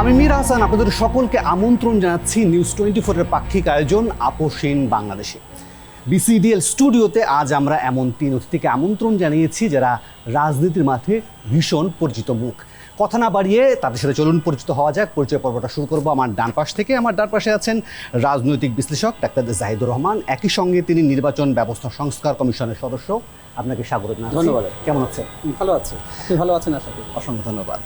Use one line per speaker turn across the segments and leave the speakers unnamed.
আমি মীর হাসান আপনাদের সকলকে আমন্ত্রণ জানাচ্ছি নিউজ 24 এর পাক্ষিক আয়োজন আপোষহীন বাংলাদেশে। বিসিডিএল স্টুডিওতে আজ আমরা এমন তিন অতিথিকে আমন্ত্রণ জানিয়েছি যারা রাজনীতির মাঠে ভীষণ পরিচিত মুখ। কথা না বাড়িয়ে তাদের সাথে চলুন পরিচিত হওয়া যাক। পরিচয় পর্বটা শুরু করবো আমার ডান পাশ থেকে। আমার ডান পাশে আছেন রাজনৈতিক বিশ্লেষক ডাক্তার জাহিদুর রহমান, একই সঙ্গে তিনি নির্বাচন ব্যবস্থা সংস্কার কমিশনের সদস্য। আপনাকে স্বাগত জানাচ্ছি।
ধন্যবাদ।
কেমন আছেন?
ভালো আছে, আপনি ভালো আছেন আশা করি।
অসংখ্য ধন্যবাদ।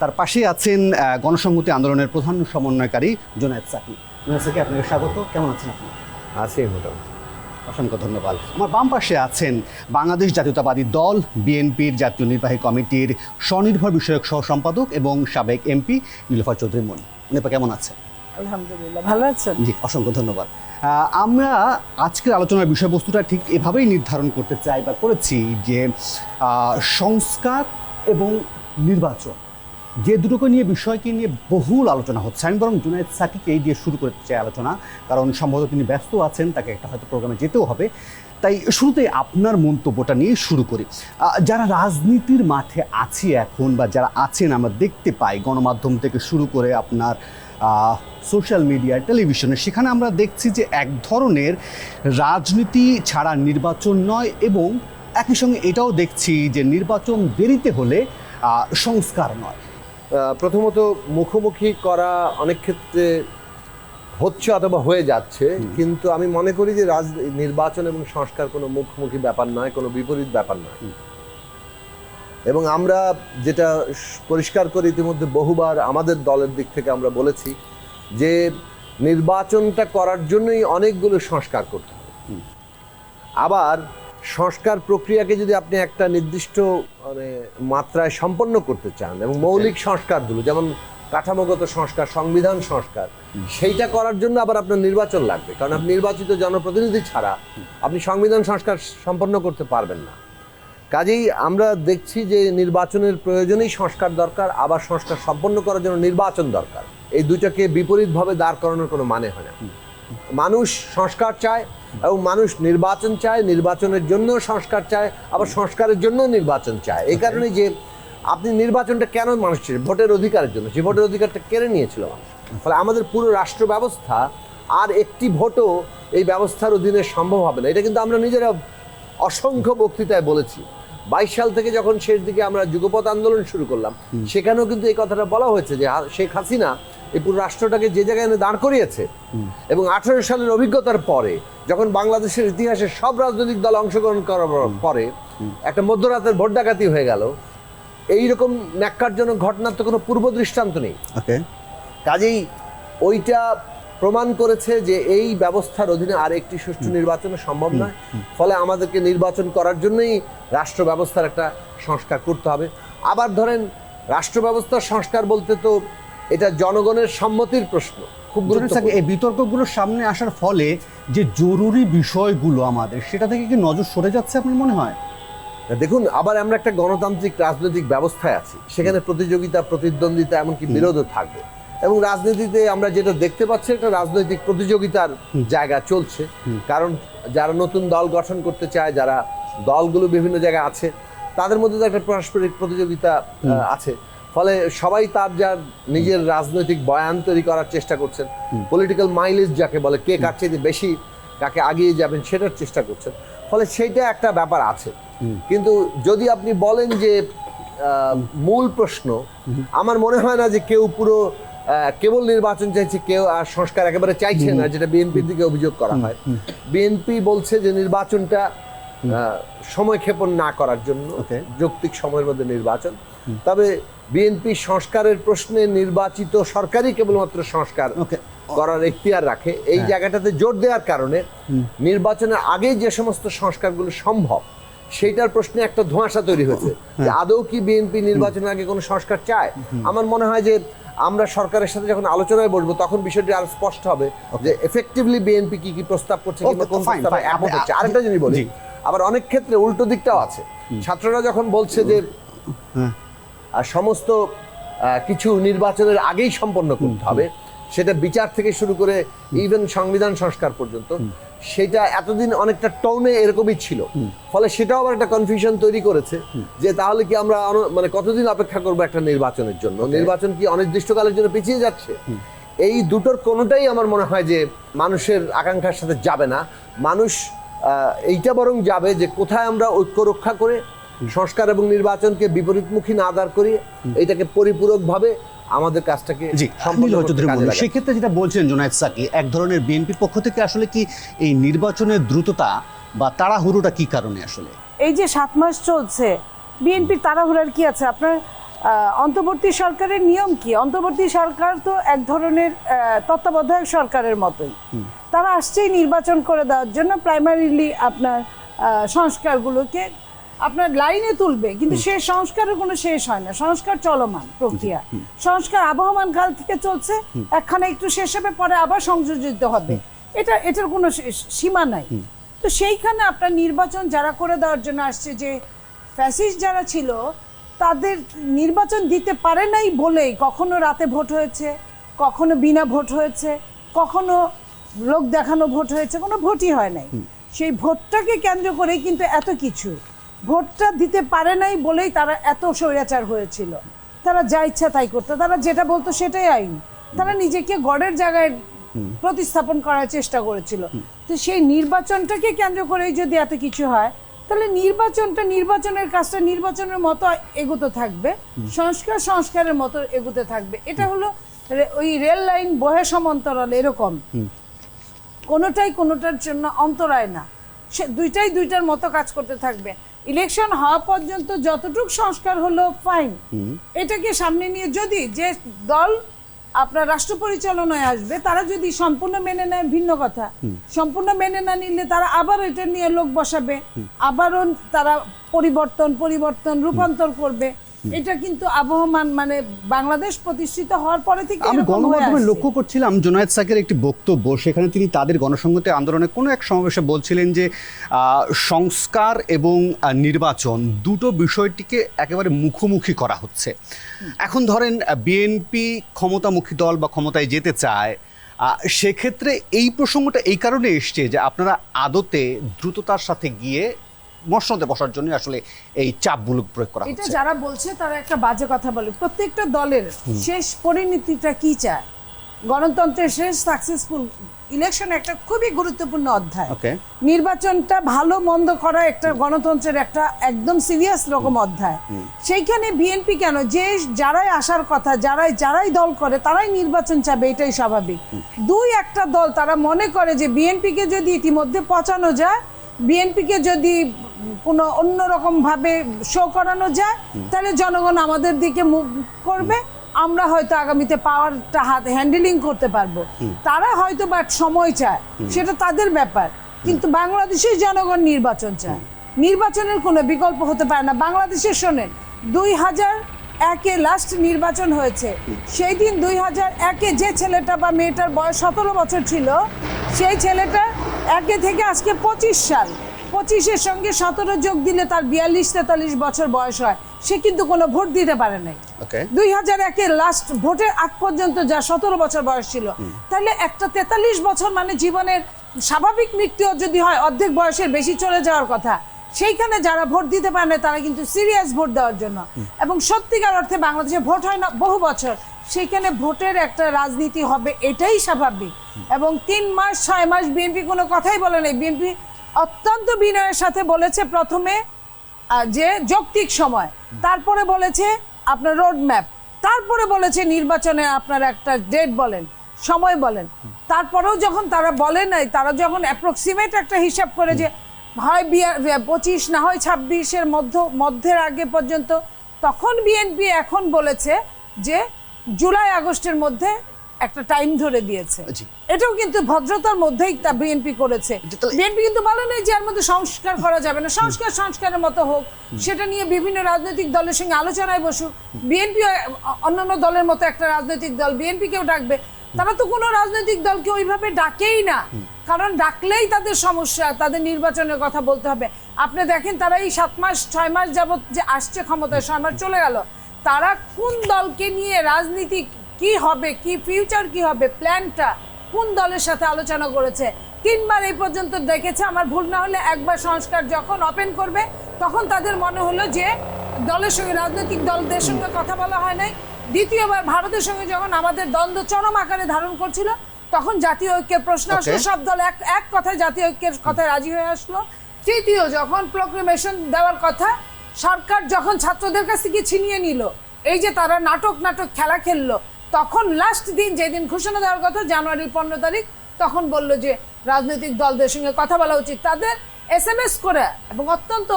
তার পাশে আছেন গণসংহতি আন্দোলনের প্রধান সমন্বয়কারী জুনায়েদ সাকি। জুনায়েদ সাকি, আপনাকে স্বাগত। কেমন আছেন আপনি?
আছি মোটামুটি।
অসংখ্য ধন্যবাদ। আমার বাম পাশে আছেন বাংলাদেশ জাতীয়তাবাদী দল বিএনপির জাতীয় নির্বাহী কমিটির স্বনির্ভর বিষয়ক সহ সম্পাদক এবং সাবেক এমপি নীলুফার চৌধুরী মনি। আপনি কেমন আছেন?
আলহামদুলিল্লাহ, ভালো আছেন?
জি, অসংখ্য ধন্যবাদ। আমরা আজকের আলোচনার বিষয়বস্তুটা ঠিক এভাবেই নির্ধারণ করতে চাই বা করেছি যে সংস্কার এবং নির্বাচন, যে দুটোকে নিয়ে বিষয়কে নিয়ে বহুল আলোচনা হচ্ছে। আমি বরং জুনায়েদ সাকিকে এই দিয়ে শুরু করতে চাই আলোচনা, কারণ সম্ভবত তিনি ব্যস্ত আছেন, তাকে একটা হয়তো প্রোগ্রামে যেতেও হবে। তাই শুরুতেই আপনার মন্তব্যটা নিয়ে শুরু করি। যারা রাজনীতির মাঠে আছে এখন বা যারা আছেন, আমরা দেখতে পাই গণমাধ্যম থেকে শুরু করে আপনার সোশ্যাল মিডিয়া, টেলিভিশনে, সেখানে আমরা দেখছি যে এক ধরনের রাজনীতি ছাড়া নির্বাচন নয়, এবং একই সঙ্গে এটাও দেখছি যে নির্বাচন দেরিতে হলে সংস্কার নয়।
প্রথমত মুখোমুখি করা অনেক ক্ষেত্রে হচ্ছে অথবা হয়ে যাচ্ছে, কিন্তু আমি মনে করি যে নির্বাচন এবং সংস্কার কোনো মুখোমুখি ব্যাপার নয়, কোনো বিপরীত ব্যাপার নয়। এবং আমরা যেটা পরিষ্কার করে ইতিমধ্যে বহুবার আমাদের দলের দিক থেকে আমরা বলেছি যে নির্বাচনটা করার জন্যই অনেকগুলো সংস্কার করতে হবে। আবার সংস্কার প্রক্রিয়াকে যদি আপনি একটা নির্দিষ্ট মানে মাত্রায় সম্পন্ন করতে চান এবং মৌলিক সংস্কারগুলো যেমন কাঠামোগত সংস্কার, সংবিধান সংস্কার, সেইটা করার জন্য আবার আপনার নির্বাচন লাগবে, কারণ আপনি নির্বাচিত জনপ্রতিনিধি ছাড়া আপনি সংবিধান সংস্কার সম্পন্ন করতে পারবেন না। কাজেই আমরা দেখছি যে নির্বাচনের প্রয়োজনেই সংস্কার দরকার, আবার সংস্কার সম্পন্ন করার জন্য নির্বাচন দরকার। এই দুইটাকে বিপরীতভাবে দাঁড় করানোর কোনো মানে হয় না। মানুষ সংস্কার চায় এবং মানুষ নির্বাচন চায়, নির্বাচনের জন্য সংস্কার চায়, আবার সংস্কারের জন্য নির্বাচন চায়। এই কারণে যে আপনি নির্বাচনটা কেন মানুষ চায়? ভোটের অধিকারের জন্য, যে ভোটের অধিকারটা কেড়ে নিয়েছিল মানুষ। ফলে আমাদের পুরো রাষ্ট্র ব্যবস্থা আর একটি ভোটও এই ব্যবস্থার অধীনে সম্ভব হবে না। এটা কিন্তু আমরা নিজেরা অসংখ্য বক্তৃতায় বলেছি। 22 সাল থেকে যখন শেষ দিকে আমরা যুগপৎ আন্দোলন শুরু করলাম, সেখানেও কিন্তু এই কথাটা বলা হয়েছে যে শেখ হাসিনা এই পুরো রাষ্ট্রটাকে যে জায়গায় এনে দাঁড় করিয়েছে, এবং 18 সালের অভিজ্ঞতার পরে যখন বাংলাদেশের ইতিহাসে সব রাজনৈতিক দল অংশগ্রহণ করার পরে একটা মধ্যরাতের ভোট ডাকাতি হয়ে গেল, এইরকম ন্যাক্কারজনক ঘটনার তো কোনো পূর্ব দৃষ্টান্ত নেই। কাজেই ওইটা প্রমাণ করেছে যে এই ব্যবস্থার অধীনে আর একটি সুষ্ঠু নির্বাচন সম্ভব নয়। ফলে আমাদেরকে নির্বাচন করার জন্যই রাষ্ট্র ব্যবস্থার একটা সংস্কার করতে হবে। আবার ধরেন রাষ্ট্র ব্যবস্থার সংস্কার বলতে তো এটা জনগণের সম্মতির প্রশ্ন, খুব গুরুত্বপূর্ণ।
এই বিতর্কগুলোর সামনে আসার ফলে যে জরুরি বিষয়গুলো আমাদের, সেটা থেকে কি নজর সরে যাচ্ছে আপনার মনে হয়?
দেখুন, আবার আমরা একটা গণতান্ত্রিক রাজনৈতিক ব্যবস্থায় আছি, সেখানে প্রতিযোগিতা, প্রতিদ্বন্দ্বিতা, এমনকি বিরোধও থাকবে। এবং রাজনীতিতে আমরা যেটা দেখতে পাচ্ছি, একটা রাজনৈতিক প্রতিযোগিতার জায়গা চলছে, কারণ যারা নতুন দল গঠন করতে চায়, যারা দলগুলো বিভিন্ন জায়গায় আছে, তাদের মধ্যে তো একটা পারস্পরিক প্রতিযোগিতা আছে। ফলে সবাই তার যার নিজের রাজনৈতিক বয়ান তৈরি করার চেষ্টা করছেন, পলিটিক্যাল মাইলেজ যাকে বলে, কে কার চেয়ে বেশি কাকে আগিয়ে যাবেন সেটার চেষ্টা করছেন। ফলে সেইটা একটা ব্যাপার আছে। কিন্তু যদি আপনি বলেন যে মূল প্রশ্ন, আমার মনে হয় না যে কেউ পুরো কেবল নির্বাচন চাইছে, কেউ আর সংস্কার একেবারে চাইছে না, যেটা বিএনপির দিকে অভিযোগ করা হয়। বিএনপি বলছে যে নির্বাচনটা সময়ক্ষেপণ না করার জন্য, যৌক্তিক সময়ের মধ্যে নির্বাচন। তবে বিএনপি সংস্কারের প্রশ্নে নির্বাচিত সরকারই কেবলমাত্র সংস্কার করার এখতিয়ার রাখে। এই জায়গাটাতে জোর দেওয়ার কারণে নির্বাচনের আগে যে সমস্ত সংস্কারগুলো সম্ভব, সেইটার প্রশ্নে একটা ধোঁয়াশা তৈরি হয়েছে যে আদৌ কি বিএনপি নির্বাচনের আগে কোনো সংস্কার চায়। আমার মনে হয় যে আমরা সরকারের সাথে যখন আলোচনায় বসবো, তখন বিষয়টি আরো স্পষ্ট হবে যে এফেক্টিভলি বিএনপি কি কি প্রস্তাব করছে কিংবা কোন প্রস্তাবে একমত হচ্ছে। আরেকটা জিনিস বলি, আবার অনেক ক্ষেত্রে উল্টো দিকটাও আছে। ছাত্ররা যখন বলছে যে সমস্ত কিছু নির্বাচনের আগেই সম্পন্ন করতে হবে, সেটা বিচার থেকে শুরু করে ইভেন সংবিধান সংস্কার পর্যন্ত, সেটা এতদিন অনেকটা টোনে এরকমই ছিল। ফলে সেটাও আবার একটা কনফিউশন তৈরি করেছে যে তাহলে কি আমরা মানে কতদিন অপেক্ষা করবো একটা নির্বাচনের জন্য, নির্বাচন কি অনির্দিষ্টকালের জন্য পিছিয়ে যাচ্ছে। এই দুটোর কোনোটাই আমার মনে হয় যে মানুষের আকাঙ্ক্ষার সাথে যাবে না। মানুষ এইটা বরং যাবে যে কোথায় আমরা ঐক্য রক্ষা করে সংস্কার এবং নির্বাচনকে বিপরীতমুখী না দাঁড় করিয়ে এটাকে পরিপূরকভাবে আমাদের কাজটাকে
জি,
সম্পূর্ণ করতে কাজে লাগাতে।
সেক্ষেত্রে যেটা বলছেন জুনায়েদ সাকি, এক ধরনের বিএনপির পক্ষ থেকে আসলে কি এই নির্বাচনের দ্রুততা বা তাড়াহুড়োটা কি কারণে আসলে?
এই যে 7 মাস চলছে, বিএনপির তাড়াহুড়ার কি আছে? আপনার অন্তর্বর্তী সরকারের নিয়ম কি? অন্তর্বর্তী সরকার তো এক ধরনের তত্ত্বাবধায়ক সরকারের মতোই। তারা আসছেই নির্বাচন করে দেওয়ার জন্য, প্রাইমারিলি আপনার সংস্কারগুলোকে আপনার লাইনে তুলবে, কিন্তু সে সংস্কারের কোনো শেষ হয় না। সংস্কার চলমান প্রক্রিয়া, সংস্কার আবহমান কাল থেকে চলছে। একখানে একটু শেষ হবে, পরে আবার সংযোজিত হবে, এটার কোনো সীমা নাই। তো সেইখানে আপনার নির্বাচন যারা করে দেওয়ার জন্য আসছে, যে ফ্যাসিস্ট যারা ছিল তাদের নির্বাচন দিতে পারে নাই বলেই কখনো রাতে ভোট হয়েছে, কখনো বিনা ভোট হয়েছে, কখনো লোক দেখানো ভোট হয়েছে, কোনো ভোটই হয় নাই। সেই ভোটটাকে কেন্দ্র করেই কিন্তু এত কিছু, ভোটটা দিতে পারে নাই বলেই তারা এত স্বৈরাচার হয়েছিল। তারা যা ইচ্ছা তাই করতো, তারা যেটা বলতো সেটাই আইন। তারা নিজেকে গড়ের জায়গায় প্রতিস্থাপন করার চেষ্টা করেছিল। তো সেই নির্বাচনটাকে কেন্দ্র করেই যদি এত কিছু হয়, তাহলে নির্বাচনের কাজটা নির্বাচনের মতো এগোতে থাকবে, সংস্কারের মতো এগোতে থাকবে। এটা হলো ওই রেল লাইন বহে সমান্তরাল, এরকম কোনোটার জন্য অন্তরায় না, সে দুইটার মতো কাজ করতে থাকবে। ইলেকশন হওয়া পর্যন্ত যতটুকু সংস্কার হলো ফাইন, এটাকে সামনে নিয়ে যদি যে দল আপনার রাষ্ট্র পরিচালনায় আসবে তারা যদি সম্পূর্ণ মেনে নেয় ভিন্ন কথা, সম্পূর্ণ মেনে না নিলে তারা আবার এটা নিয়ে লোক বসাবে, আবারও তারা পরিবর্তন রূপান্তর করবে। এটা কিন্তু আবহমান, মানে বাংলাদেশ প্রতিষ্ঠিত হওয়ার পরে থেকে
আমি গণমাধ্যমে লক্ষ্য করছিলাম জুনায়েদ সাকির একটি বক্তব্য, সেখানে তিনি তাদের গণসংহতি আন্দোলনের কোনো এক সমাবেশে বলছিলেন যে সংস্কার এবং নির্বাচন দুটো বিষয়টিকে একেবারে মুখোমুখি করা হচ্ছে। এখন ধরেন বিএনপি ক্ষমতামুখী দল বা ক্ষমতায় যেতে চায়, সেক্ষেত্রে এই প্রসঙ্গটা এই কারণে এসছে যে আপনারা আদতে দ্রুততার সাথে গিয়ে মসনদে বসার জন্য আসলে এই চাপগুলো প্রয়োগ করা
এটা
হচ্ছে।
যারা বলছে তারা একটা বাজে কথা বলে। প্রত্যেকটা দলের শেষ পরিণতিটা কি চায়? গণতন্ত্রের শেষ সাকসেসফুল ইলেকশন একটা খুবই গুরুত্বপূর্ণ অধ্যায়। নির্বাচনটা ভালো মন্দ করা একটা গণতন্ত্রের একটা একদম সিরিয়াস রকম অধ্যায়। সেইখানে বিএনপি কেন, যে যারাই আসার কথা, যারাই দল করে তারাই নির্বাচন চাবে, এটাই স্বাভাবিক। দুই একটা দল তারা মনে করে যে বিএনপিকে যদি ইতিমধ্যে পচানো যায়, বিএনপিকে যদি কোনো অন্যরকম ভাবে শো করানো যায়, তাহলে জনগণ আমাদের দিকে মুখ করবে, আমরা হয়তো আগামীতে পাওয়ারটা হ্যান্ডেলিং করতে পারবো। তারা হয়তো বা সময় চায়, সেটা তাদের ব্যাপার, কিন্তু বাংলাদেশের জনগণ নির্বাচন চায়। নির্বাচনের কোনো বিকল্প হতে পারে না। বাংলাদেশে শোনেন, 2001-এ লাস্ট নির্বাচন হয়েছে, সেই দিন 2001-এ যে ছেলেটা বা মেয়েটার বয়স 17 বছর ছিল, সেই ছেলেটা 1 থেকে আজকে 25 সাল, 25-এর সঙ্গে 17 যোগ দিলে তার 42-43 বছর বয়স হয়। সে কিন্তু কোনো ভোট দিতে পারে নাই। 2001-এর লাস্ট ভোটের আগ পর্যন্ত যা 17 বছর বয়স ছিল, তাহলে একটা 43 বছর মানে জীবনের স্বাভাবিক মৃত্যু যদি হয় অর্ধেক বয়সের বেশি চলে যাওয়ার কথা, সেইখানে যারা ভোট দিতে পারে না তারা কিন্তু সিরিয়াস ভোট দেওয়ার জন্য, এবং সত্যিকার অর্থে বাংলাদেশে ভোট হয় না বহু বছর, সেইখানে ভোটের একটা রাজনীতি হবে, এটাই স্বাভাবিক। এবং 3 মাস 6 মাস বিএনপি কোনো কথাই বলে নাই। বিএনপি অত্যন্ত বিনয়ের সাথে বলেছে প্রথমে যে যৌক্তিক সময়, তারপরে বলেছে আপনার রোড ম্যাপ, তারপরে বলেছে নির্বাচনে আপনার একটা ডেট বলেন, সময় বলেন। তারপরেও যখন তারা বলে নাই, তারা যখন অ্যাপ্রক্সিমেট একটা হিসাব করে যে হয় 25 না হয় 26-এর মধ্যের আগে পর্যন্ত, তখন বিএনপি এখন বলেছে যে জুলাই আগস্টের মধ্যে একটা টাইম ধরে দিয়েছে। এটাও কিন্তু ভদ্রতার মধ্যেই তা বিএনপি করেছে। বিএনপি কিন্তু বলে নাই যে এর মধ্যে সংস্কার করা যাবে না, সংস্কারের মতো হোক, সেটা নিয়ে বিভিন্ন রাজনৈতিক দলের সঙ্গে আলোচনায় বসুক। বিএনপি অন্যান্য দলের মতো একটা রাজনৈতিক দল, বিএনপিকেও ডাকবে। তারা তো কোনো রাজনৈতিক দলকে ওইভাবে ডাকেই না, কারণ ডাকলেই তাদের সমস্যা, তাদের নির্বাচনের কথা বলতে হবে। আপনি দেখেন তারা এই 7 মাস 6 মাস যাবত যে আসছে ক্ষমতায়, 6 মাস চলে গেল, তারা কোন দলকে নিয়ে রাজনীতি কি হবে, কি ফিউচার কি হবে, প্ল্যানটা কোন দলের সাথে আলোচনা করেছে। 3 বার এই পর্যন্ত দেখেছে, আমার ভুল না হলে একবার সংস্কার যখন ওপেন করবে তখন তাদের মনে হলো যে দলের সঙ্গে, রাজনৈতিক দলদের সঙ্গে কথা বলা হয় নাই। দ্বিতীয়বার ভারতের সঙ্গে যখন আমাদের দ্বন্দ্ব চরম আকারে ধারণ করছিল তখন জাতীয় ঐক্যের প্রশ্ন আসলো, সব দল এক কথায় জাতীয় ঐক্যের কথায় রাজি হয়ে আসলো। তৃতীয় যখন প্রোক্লেমেশন দেওয়ার কথা, সরকার যখন ছাত্রদের কাছ থেকে ছিনিয়ে নিল, এই যে তারা নাটক খেলা খেললো, তখন লাস্ট দিন যেদিন ঘোষণা দেওয়ার কথা জানুয়ারির 15 তারিখ, তখন বললো যে রাজনৈতিক দলদের সঙ্গে কথা বলা উচিত। তাদের SMS করে এবং অত্যন্ত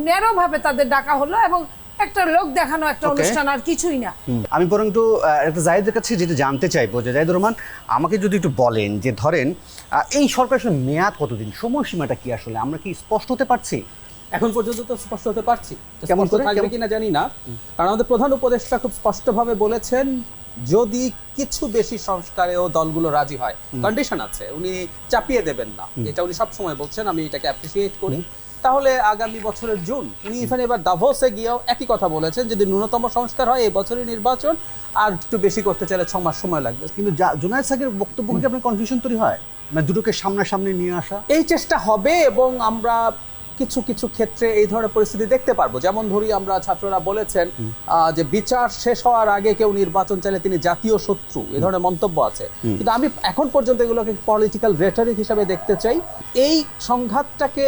ন্যারোভাবে তাদের ডাকা হলো এবং একটা লোক দেখানো একটা অনুষ্ঠান, আর কিছুই না।
আমি বরং একটু একটা জাহিদের কাছে যেটা জানতে চাইবো যে জাহিদুর রহমান, আমাকে যদি একটু বলেন যে ধরেন এই সরকারের আসলে মেয়াদ কতদিন, সময়সীমাটা কি আসলে আমরা কি স্পষ্ট হতে পারছি?
এখন পর্যন্ত তো স্পষ্ট হতে পারছি,
কেমন করে?
থাকবে কিনা জানি না, কারণ আমাদের প্রধান উপদেষ্টা খুব স্পষ্টভাবে বলেছেন যদি কিছু বেশি সংস্কারেও দলগুলো রাজি হয়, কন্ডিশন আছে, উনি চাপিয়ে দেবেন না, এটা উনি সবসময় বলছেন, আমি এটাকে অ্যাপ্রিসিয়েট করি। তাহলে আগামী বছরের জুন, উনি ইভেন এবার দাভোসে গিয়েও একই কথা বলেছেন, যদি ন্যূনতম সংস্কার হয় এই বছরই নির্বাচন, আর একটু বেশি করতে চাইলে 6 মাস সময় লাগবে।
কিন্তু জুনায়েদ সাকির বক্তব্য কি আপনার কনফিউশন তৈরি হয়, মানে দুটোকে সামনাসামনি নিয়ে আসা?
এই চেষ্টা হবে এবং আমরা কিছু কিছু ক্ষেত্রে এই ধরনের পরিস্থিতি দেখতে পারবো। যেমন ধরি, আমরা ছাত্ররা বলেছেন যে বিচার শেষ হওয়ার আগে কেউ নির্বাচন চাইলে তিনি জাতীয় শত্রু, এই ধরনের মন্তব্য আছে। কিন্তু আমি এখন পর্যন্ত এগুলোকে পলিটিক্যাল রেটরিক হিসাবে দেখতে চাই। এই সংঘাতটাকে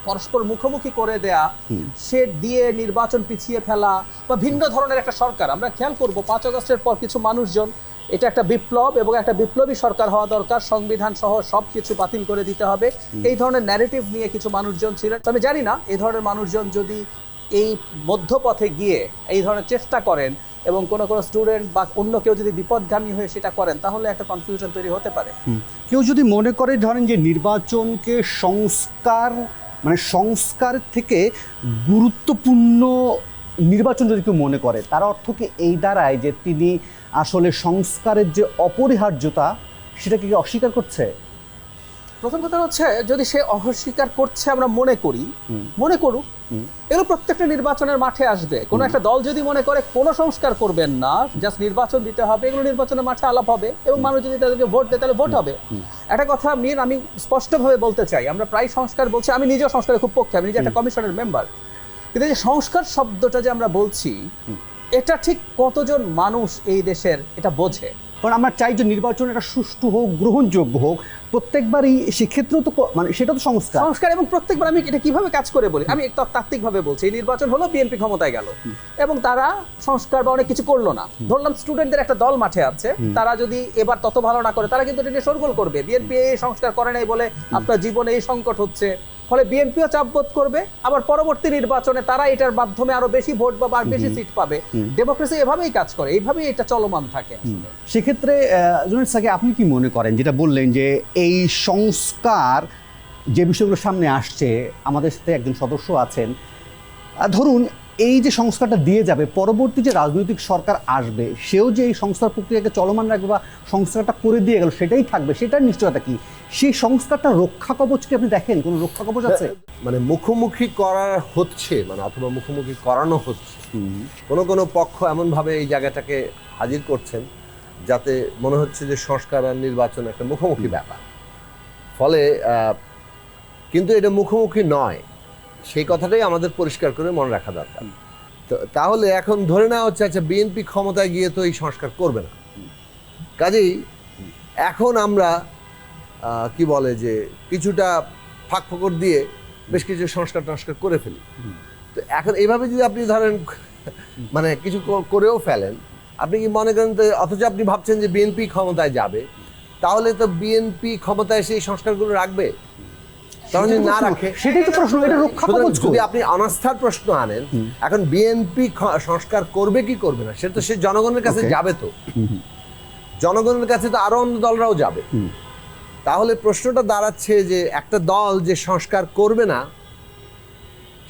পরস্পর মুখোমুখি করে দেয়া, সে দিয়ে নির্বাচন পিছিয়ে ফেলা বা ভিন্ন ধরনের একটা সরকার, আমরা খেয়াল করব 5 আগস্টের পর কিছু মানুষজন, এটা একটা বিপ্লব এবং একটা বিপ্লবী সরকার হওয়া দরকার, সংবিধান সহ সবকিছু বাতিল করে দিতে হবে, এই ধরনের ন্যারেটিভ নিয়ে কিছু মানুষজন ছিলেন। আমি জানি না এই ধরনের মানুষজন যদি এই মধ্যপথে গিয়ে এই ধরনের চেষ্টা করেন এবং কোনো স্টুডেন্ট বা অন্য কেউ যদি বিপদগামী হয়ে সেটা করেন, তাহলে একটা কনফিউশন তৈরি হতে পারে।
কেউ যদি মনে করে ধরেন যে নির্বাচনকে সংস্কার, মানে সংস্কার থেকে গুরুত্বপূর্ণ নির্বাচন যদি কেউ মনে করে, তার অর্থ কি এই দাঁড়ায় যে তিনি আসলে সংস্কারের যে অপরিহার্যতা সেটাকে কি অস্বীকার করছে?
প্রথম কথা হচ্ছে, যদি সে অস্বীকার করছে আমরা মনে করুক, এগুলো প্রত্যেকটা নির্বাচনের মাঠে আসবে। কোনো একটা দল যদি মনে করে কোনো সংস্কার করবেন না, জাস্ট নির্বাচন দিতে হবে, এগুলো নির্বাচনের মাঠে আলাপ হবে এবং মানুষ যদি তাদেরকে ভোট দেয় তাহলে ভোট হবে। একটা কথা আমি স্পষ্টভাবে বলতে চাই, আমরা প্রায় সংস্কার বলছি, আমি নিজেও সংস্কারের খুব পক্ষে, আমি নিজে একটা কমিশনের মেম্বার, কিন্তু এই যে সংস্কার শব্দটা যে আমরা বলছি, এটা ঠিক কতজন মানুষ এই দেশের এটা বোঝে?
কারণ আমরা চাই যে নির্বাচন একটা সুষ্ঠু হোক, গ্রহণযোগ্য হোক, প্রত্যেকবারই সেক্ষেত্রেও তো মানে সেটা তো সংস্কার।
এবং প্রত্যেকবার আমি এটা কিভাবে কাজ করে বলি, আমি একটু তাত্ত্বিকভাবে বলছি। এই নির্বাচন হলো, বিএনপি ক্ষমতায় গেল এবং তারা সংস্কার বা অনেক কিছু করলো না। ধরলাম স্টুডেন্টদের একটা দল মাঠে আছে, তারা যদি এবার তত ভালো না করে, তারা কিন্তু এটা নিয়ে শোরগোল করবে, বিএনপি এই সংস্কার করে নাই বলে আপনার জীবনে এই সংকট হচ্ছে, ফলে বিএনপিও চাপবোধ করবে। আবার পরবর্তী নির্বাচনে তারা এটার মাধ্যমে আরো বেশি ভোট বা বেশি সিট পাবে। ডেমোক্রেসি এভাবেই কাজ করে, এইভাবেই এটা চলমান থাকে।
সেক্ষেত্রে জুনায়েদ সাকি, আপনি কি মনে করেন, যেটা বললেন যে এই সংস্কার যে বিষয়গুলো সামনে আসছে, আমাদের সাথে একজন সদস্য আছেন, ধরুন এই যে সংস্কারটা দিয়ে যাবে, পরবর্তী যে রাজনৈতিক সরকার আসবে সেও যে এই সংস্কার প্রক্রিয়াকে চলমান রাখবে বা সংস্কারটা করে দিয়ে গেল সেটাই থাকবে, সেটার নিশ্চয়তা কি? সেই সংস্কারটা রক্ষা কবচ কি আপনি দেখেন, কোনো রক্ষা কবচ আছে?
মানে মুখোমুখি করা হচ্ছে, মানে অথবা মুখোমুখি করানো হচ্ছে, কোনো পক্ষ এমনভাবে এই জায়গাটাকে হাজির করছেন যাতে মনে হচ্ছে যে সংস্কার আর নির্বাচন একটা মুখোমুখি ব্যাপার। ফলে কিন্তু এটা মুখোমুখি নয়, সেই কথাটাই আমাদের পরিষ্কার করে মনে রাখা দরকার। তো তাহলে এখন ধরে নেওয়া হচ্ছে, আচ্ছা বিএনপি ক্ষমতায় গিয়ে তো এই সংস্কার করবে না, কাজেই এখন আমরা কি বলে যে কিছুটা ফাঁক ফোকর দিয়ে বেশ কিছু সংস্কার করে ফেলি। তো এখন এইভাবে যদি আপনি ধরেন মানে কিছু করেও ফেলেন, আপনি কি মনে করেন, অথচ আপনি ভাবছেন যে বিএনপি ক্ষমতায় যাবে, তাহলে তো বিএনপি ক্ষমতায় সেই সংস্কারগুলো রাখবে? না রাখে,
সেটাই তো প্রশ্ন, এটা রক্ষা কবচ।
যদি আপনি অনাস্থার প্রশ্ন আনেন, এখন বিএনপি সংস্কার করবে কি করবে না সেটা তো সে জনগণের কাছে যাবে, তো জনগণের কাছে তো আরো অন্য দলরাও যাবে। তাহলে প্রশ্নটা দাঁড়াচ্ছে যে একটা দল যে সংস্কার করবে না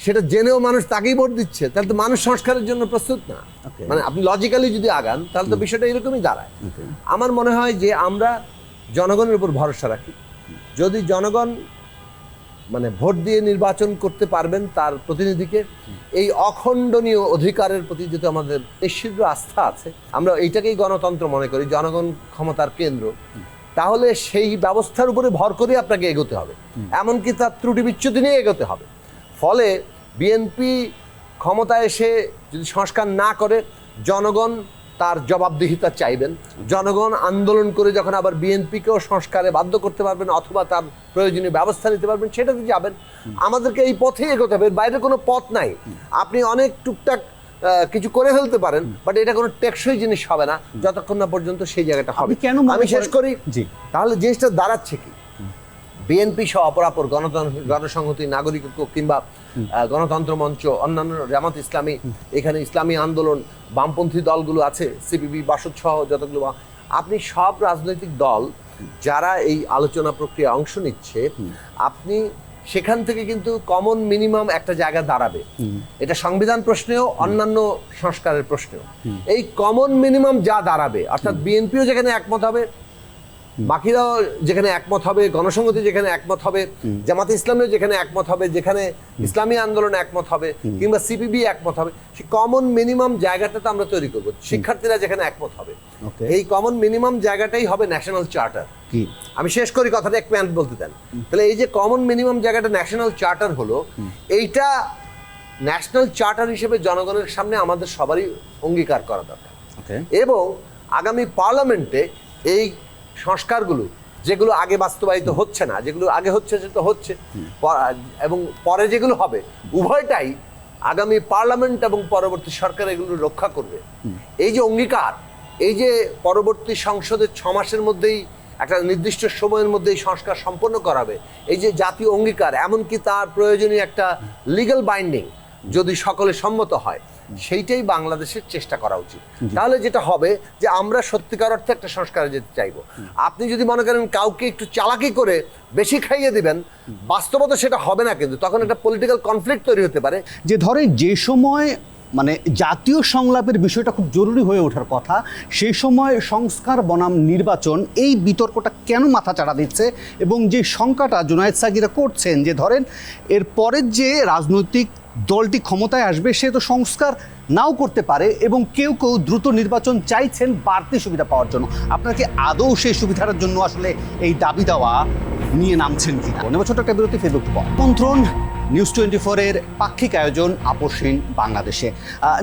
সেটা জেনেও মানুষ তাকেই ভোট দিচ্ছে, তাহলে তো মানুষ সংস্কারের জন্য প্রস্তুত না। মানে আপনি লজিক্যালি যদি আগান তাহলে তো বিষয়টা এরকমই দাঁড়ায়। আমার মনে হয় যে আমরা জনগণের উপর ভরসা রাখি, যদি জনগণ মানে ভোট দিয়ে নির্বাচন করতে পারবেন তার প্রতিনিধিকে, এই অখণ্ডনীয় অধিকারের প্রতি যেহেতু আমাদের নিশ্চিত আস্থা আছে, আমরা এইটাকেই গণতন্ত্র মনে করি, জনগণ ক্ষমতার কেন্দ্র, তাহলে সেই ব্যবস্থার উপরে ভর করে আপনাকে এগোতে হবে, এমনকি তার ত্রুটি বিচ্যুতি নিয়ে এগোতে হবে। ফলে বিএনপি ক্ষমতায় এসে যদি সংস্কার না করে, জনগণ তার জবাবদিহিতা চাইবেন, জনগণ আন্দোলন করে যখন আবার বিএনপিকেও সংস্কারে বাধ্য করতে পারবেন অথবা তার প্রয়োজনীয় ব্যবস্থা নিতে পারবেন, সেটাতে যাবেন। আমাদেরকে এই পথেই এগোতে হবে, বাইরে কোনো পথ নাই। আপনি অনেক টুকটাক কিছু করে ফেলতে পারেন, বাট এটা কোনো টেকসই জিনিস হবে না যতক্ষণ না পর্যন্ত সেই জায়গাটা হবে। আমি শেষ করি, তাহলে জিনিসটা দাঁড়াচ্ছে কি, বিএনপি সহ অপরাপর গণসংহতি, নাগরিক ঐক্য কিংবা গণতন্ত্র মঞ্চ, অন্যান্য জামাত ইসলামী, এখানে ইসলামী আন্দোলন, বামপন্থী দলগুলো আছে, সিপিবি, বাসদ সহ যতগুলো, আপনি সব রাজনৈতিক দল যারা এই আলোচনা প্রক্রিয়া অংশ নিচ্ছে, আপনি সেখান থেকে কিন্তু কমন মিনিমাম একটা জায়গা দাঁড়াবে। এটা সংবিধান প্রশ্নেও অন্যান্য সংস্কারের প্রশ্নেও এই কমন মিনিমাম যা দাঁড়াবে, অর্থাৎ বিএনপিও যেখানে একমত হবে, বাকিরাও যেখানে একমত হবে, গণসংহতি যেখানে একমত হবে, জামাতে ইসলামীও যেখানে একমত হবে, যেখানে ইসলামী আন্দোলন একমত হবে, কিংবা সিপিবি একমত হবে, সেই কমন মিনিমাম জায়গাটা তো আমরা তৈরি করবো। শিক্ষার্থীরা যেখানে একমত হবে, এই কমন মিনিমাম জায়গাটাই হবে ন্যাশনাল চার্টার। আমি শেষ করি কথাটা, এক মিনিট বলতে দেন। তাহলে এই যে কমন মিনিমাম জায়গাটা ন্যাশনাল চার্টার হলো, এইটা ন্যাশনাল চার্টার হিসেবে জনগণের সামনে আমাদের সবারই অঙ্গীকার করা দরকার। এবং আগামী পার্লামেন্টে এই সংস্কারগুলো যেগুলো আগে বাস্তবায়িত হচ্ছে না, যেগুলো আগে হচ্ছে সেটা হচ্ছে, এবং পরে যেগুলো হবে, উভয়টাই আগামী পার্লামেন্ট এবং পরবর্তী সরকার এগুলো রক্ষা করবে। এই যে অঙ্গীকার, এই যে পরবর্তী সংসদের 6 মাসের মধ্যেই একটা নির্দিষ্ট সময়ের মধ্যেই সংস্কার সম্পন্ন করাবে, এই যে জাতীয় অঙ্গীকার, এমনকি তার প্রয়োজনীয় একটা লিগ্যাল বাইন্ডিং যদি সকলে সম্মত হয়, সেইটাই বাংলাদেশের চেষ্টা করা উচিত। তাহলে যেটা হবে যে আমরা সত্যিকার অর্থে একটা সংস্কারে যেতে চাইবো। আপনি যদি মনে করেন কাউকে একটু চালাকি করে বেশি খাইয়ে দিবেন, বাস্তবতা সেটা হবে না, কিন্তু তখন একটা পলিটিক্যাল কনফ্লিক্ট তৈরি হতে পারে।
যে ধরেন যে সময় মানে জাতীয় সংলাপের বিষয়টা খুব জরুরি হয়ে ওঠার কথা, সেই সময় সংস্কার বনাম নির্বাচন, এই বিতর্কটা কেন মাথা চাড়া দিচ্ছে? এবং যে শঙ্কাটা জুনায়েদ সাকিরা করছেন যে ধরেন এর পরের যে রাজনৈতিক দলটি ক্ষমতায় আসবে, সে তো সংস্কার নাও করতে পারে, এবং কেউ কেউ দ্রুত নির্বাচন চাইছেন বাড়তি সুবিধা পাওয়ার জন্য। আপনাকে আদৌ সেই সুবিধার জন্য আসলে এই দাবি দেওয়া নিয়ে নামছেন কিনা? ছোট্ট একটা বিরতি, ফেসবুক আমন্ত্রণ নিউজ 24-এর পাক্ষিক আয়োজন আপসহীন বাংলাদেশে।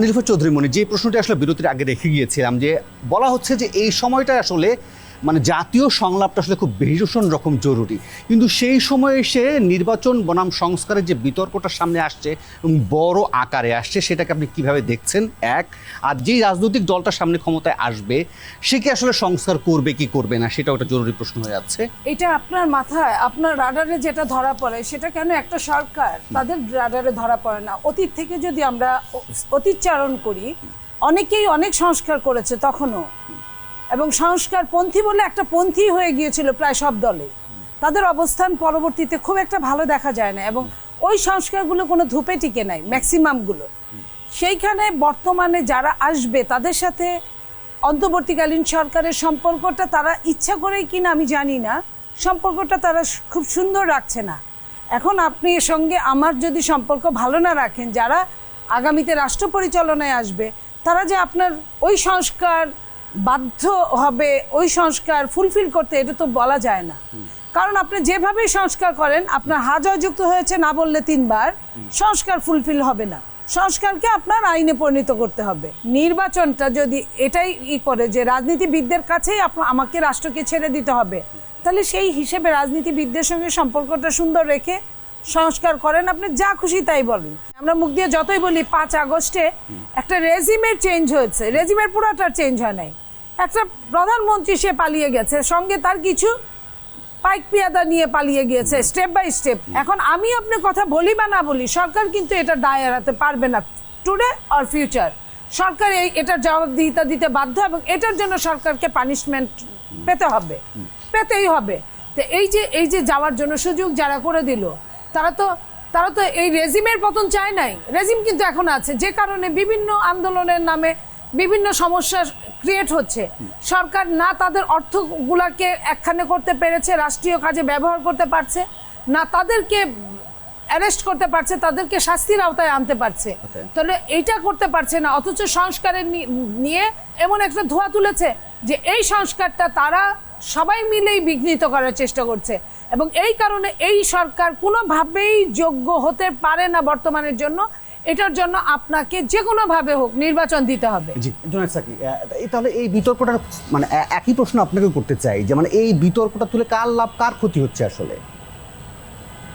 নীলুফার চৌধুরী মনি, যে প্রশ্নটি আসলে বিরতির আগে রেখে গিয়েছিলাম, যে বলা হচ্ছে যে এই সময়টা আসলে মানে জাতীয় সংলাপটা আসলে খুব ভীষণ রকম জরুরি, কিন্তু সেই সময়ে এসে নির্বাচন বনাম সংস্কারের যে বিতর্কটা সামনে আসছে এবং বড় আকারে আসছে, সেটাকে আপনি কিভাবে দেখছেন? এক, আর যেই রাজনৈতিক দলটা সামনে ক্ষমতায় আসবে, সে কি আসলে সংস্কার করবে কি করবে না, সেটাও একটা জরুরি প্রশ্ন হয়ে যাচ্ছে।
এটা আপনার মাথায়, আপনার রাডারে যেটা ধরা পড়ে, সেটা কেন একটা সরকার তাদের রাডারে ধরা পড়ে না? অতীত থেকে যদি আমরা অতীতচারণ করি, অনেকেই অনেক সংস্কার করেছে তখনও, এবং সংস্কার পন্থী বলে একটা পন্থী হয়ে গিয়েছিল প্রায় সব দলে। তাদের অবস্থান পরবর্তীতে খুব একটা ভালো দেখা যায় না, এবং ওই সংস্কারগুলো কোনো ধূপে টিকে নাই ম্যাক্সিমামগুলো। সেইখানে বর্তমানে যারা আসবে তাদের সাথে অন্তর্বর্তীকালীন সরকারের সম্পর্কটা তারা ইচ্ছা করেই কিনা আমি জানি না, সম্পর্কটা তারা খুব সুন্দর রাখছে না। এখন আপনি এর সঙ্গে আমার যদি সম্পর্ক ভালো না রাখেন, যারা আগামীতে রাষ্ট্র পরিচালনায় আসবে, তারা যে আপনার ওই সংস্কার বাধ্য হবে, ওই সংস্কার ফুলফিল করতে, এটা তো বলা যায় না। কারণ আপনি যেভাবে সংস্কার করেন, আপনার হাজয়যুক্ত হয়েছে না বললে 3 বার, সংস্কার ফুলফিল হবে না। সংস্কারকে আপনার আইনে পরিণত করতে হবে। নির্বাচনটা যদি এটাই করে যে রাজনীতিবিদদের কাছেই আমাকে রাষ্ট্রকে ছেড়ে দিতে হবে, তাহলে সেই হিসেবে রাজনীতিবিদদের সঙ্গে সম্পর্কটা সুন্দর রেখে সংস্কার করেন, আপনি যা খুশি তাই বলেন। আমরা মুখ দিয়ে যতই বলি 5 আগস্টে একটা রেজিমের চেঞ্জ হয়েছে, রেজিমের পুরাটার চেঞ্জ হয় নাই। একটা প্রধানমন্ত্রী সে পালিয়ে গেছে, সঙ্গে তার কিছু পাইক পিয়াদা নিয়ে পালিয়ে গিয়েছে, স্টেপ বাই স্টেপ। এখন আমি আপনার কথা বলি বা না বলি, সরকার কিন্তু এটা দায় এড়াতে পারবে না, টুডে অর ফিউচার। সরকার এটার জবাবদিহিতা দিতে বাধ্য, এবং এটার জন্য সরকারকে পানিশমেন্ট পেতেই হবে। তো এই যে যাওয়ার জন্য সুযোগ যারা করে দিল, তারা তো এই রেজিমের পতন চায় নাই। রেজিম কিন্তু এখন আছে, যে কারণে বিভিন্ন আন্দোলনের নামে বিভিন্ন সমস্যা ক্রিয়েট হচ্ছে। সরকার না তাদের অর্থগুলাকে একখানে করতে পেরেছে, রাষ্ট্রীয় কাজে ব্যবহার করতে পারছে, না তাদেরকে অ্যারেস্ট করতে পারছে, তাদেরকে শাস্তির আওতায় আনতে পারছে, তাহলে এইটা করতে পারছে না, অথচ সংস্কারের নিয়ে এমন একটা ধোঁয়া তুলেছে যে এই সংস্কারটা তারা সবাই মিলেই বিঘ্নিত করার চেষ্টা করছে, এবং এই কারণে এই সরকার কোনোভাবেই যোগ্য হতে পারে না বর্তমানের জন্য। এটার জন্য আপনাকে যে কোনোভাবে হোক নির্বাচন দিতে হবে।
জি জুনায়েদ সাকি, তাহলে এই বিতর্কটা মানে একই প্রশ্ন আপনাকে করতে চাই যে মানে এই বিতর্কটা তুলে কার লাভ কার ক্ষতি হচ্ছে আসলে?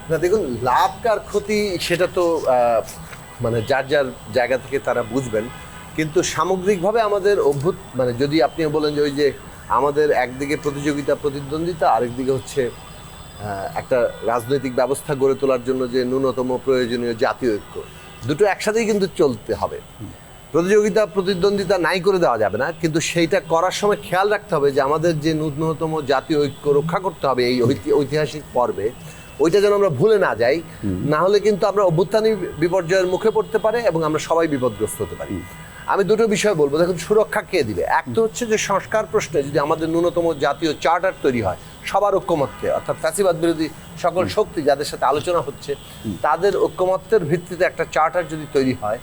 না দেখুন, লাভ কার ক্ষতি সেটা তো মানে যার যার জায়গা থেকে তারা বুঝবেন, কিন্তু সামগ্রিকভাবে আমাদের মানে যদি আপনি বলেন যে ওই যে আমাদের একদিকে প্রতিযোগিতা প্রতিদ্বন্দ্বিতা, আরেকদিকে হচ্ছে একটা রাজনৈতিক ব্যবস্থা গড়ে তোলার জন্য যে ন্যূনতম প্রয়োজনীয় জাতীয় ঐক্য, দুটো একসাথেই কিন্তু চলতে হবে। প্রতিযোগিতা প্রতিদ্বন্দ্বিতা নাই করে দেওয়া যাবে না, কিন্তু সেইটা করার সময় খেয়াল রাখতে হবে যে আমাদের যে ন্যূনতম জাতীয় ঐক্য রক্ষা করতে হবে এই ঐতিহাসিক পর্বে, ওইটা যেন আমরা ভুলে না যাই, না হলে কিন্তু আমরা অভ্যুত্থানী বিপর্যয়ের মুখে পড়তে পারে এবং আমরা সবাই বিপদগ্রস্ত হতে পারি। আমি দুটো বিষয় বলবো। দেখুন, সুরক্ষা কে দিবে? এক তো হচ্ছে যে সংস্কার প্রশ্নে যদি আমাদের ন্যূনতম জাতীয় চার্টার তৈরি হয় সবার ঐক্যমত্যে, অর্থাৎ ফ্যাসিবাদ বিরোধী সকল শক্তি যাদের সাথে আলোচনা হচ্ছে তাদের ঐক্যমত্যের ভিত্তিতে একটা চার্টার যদি তৈরি হয়,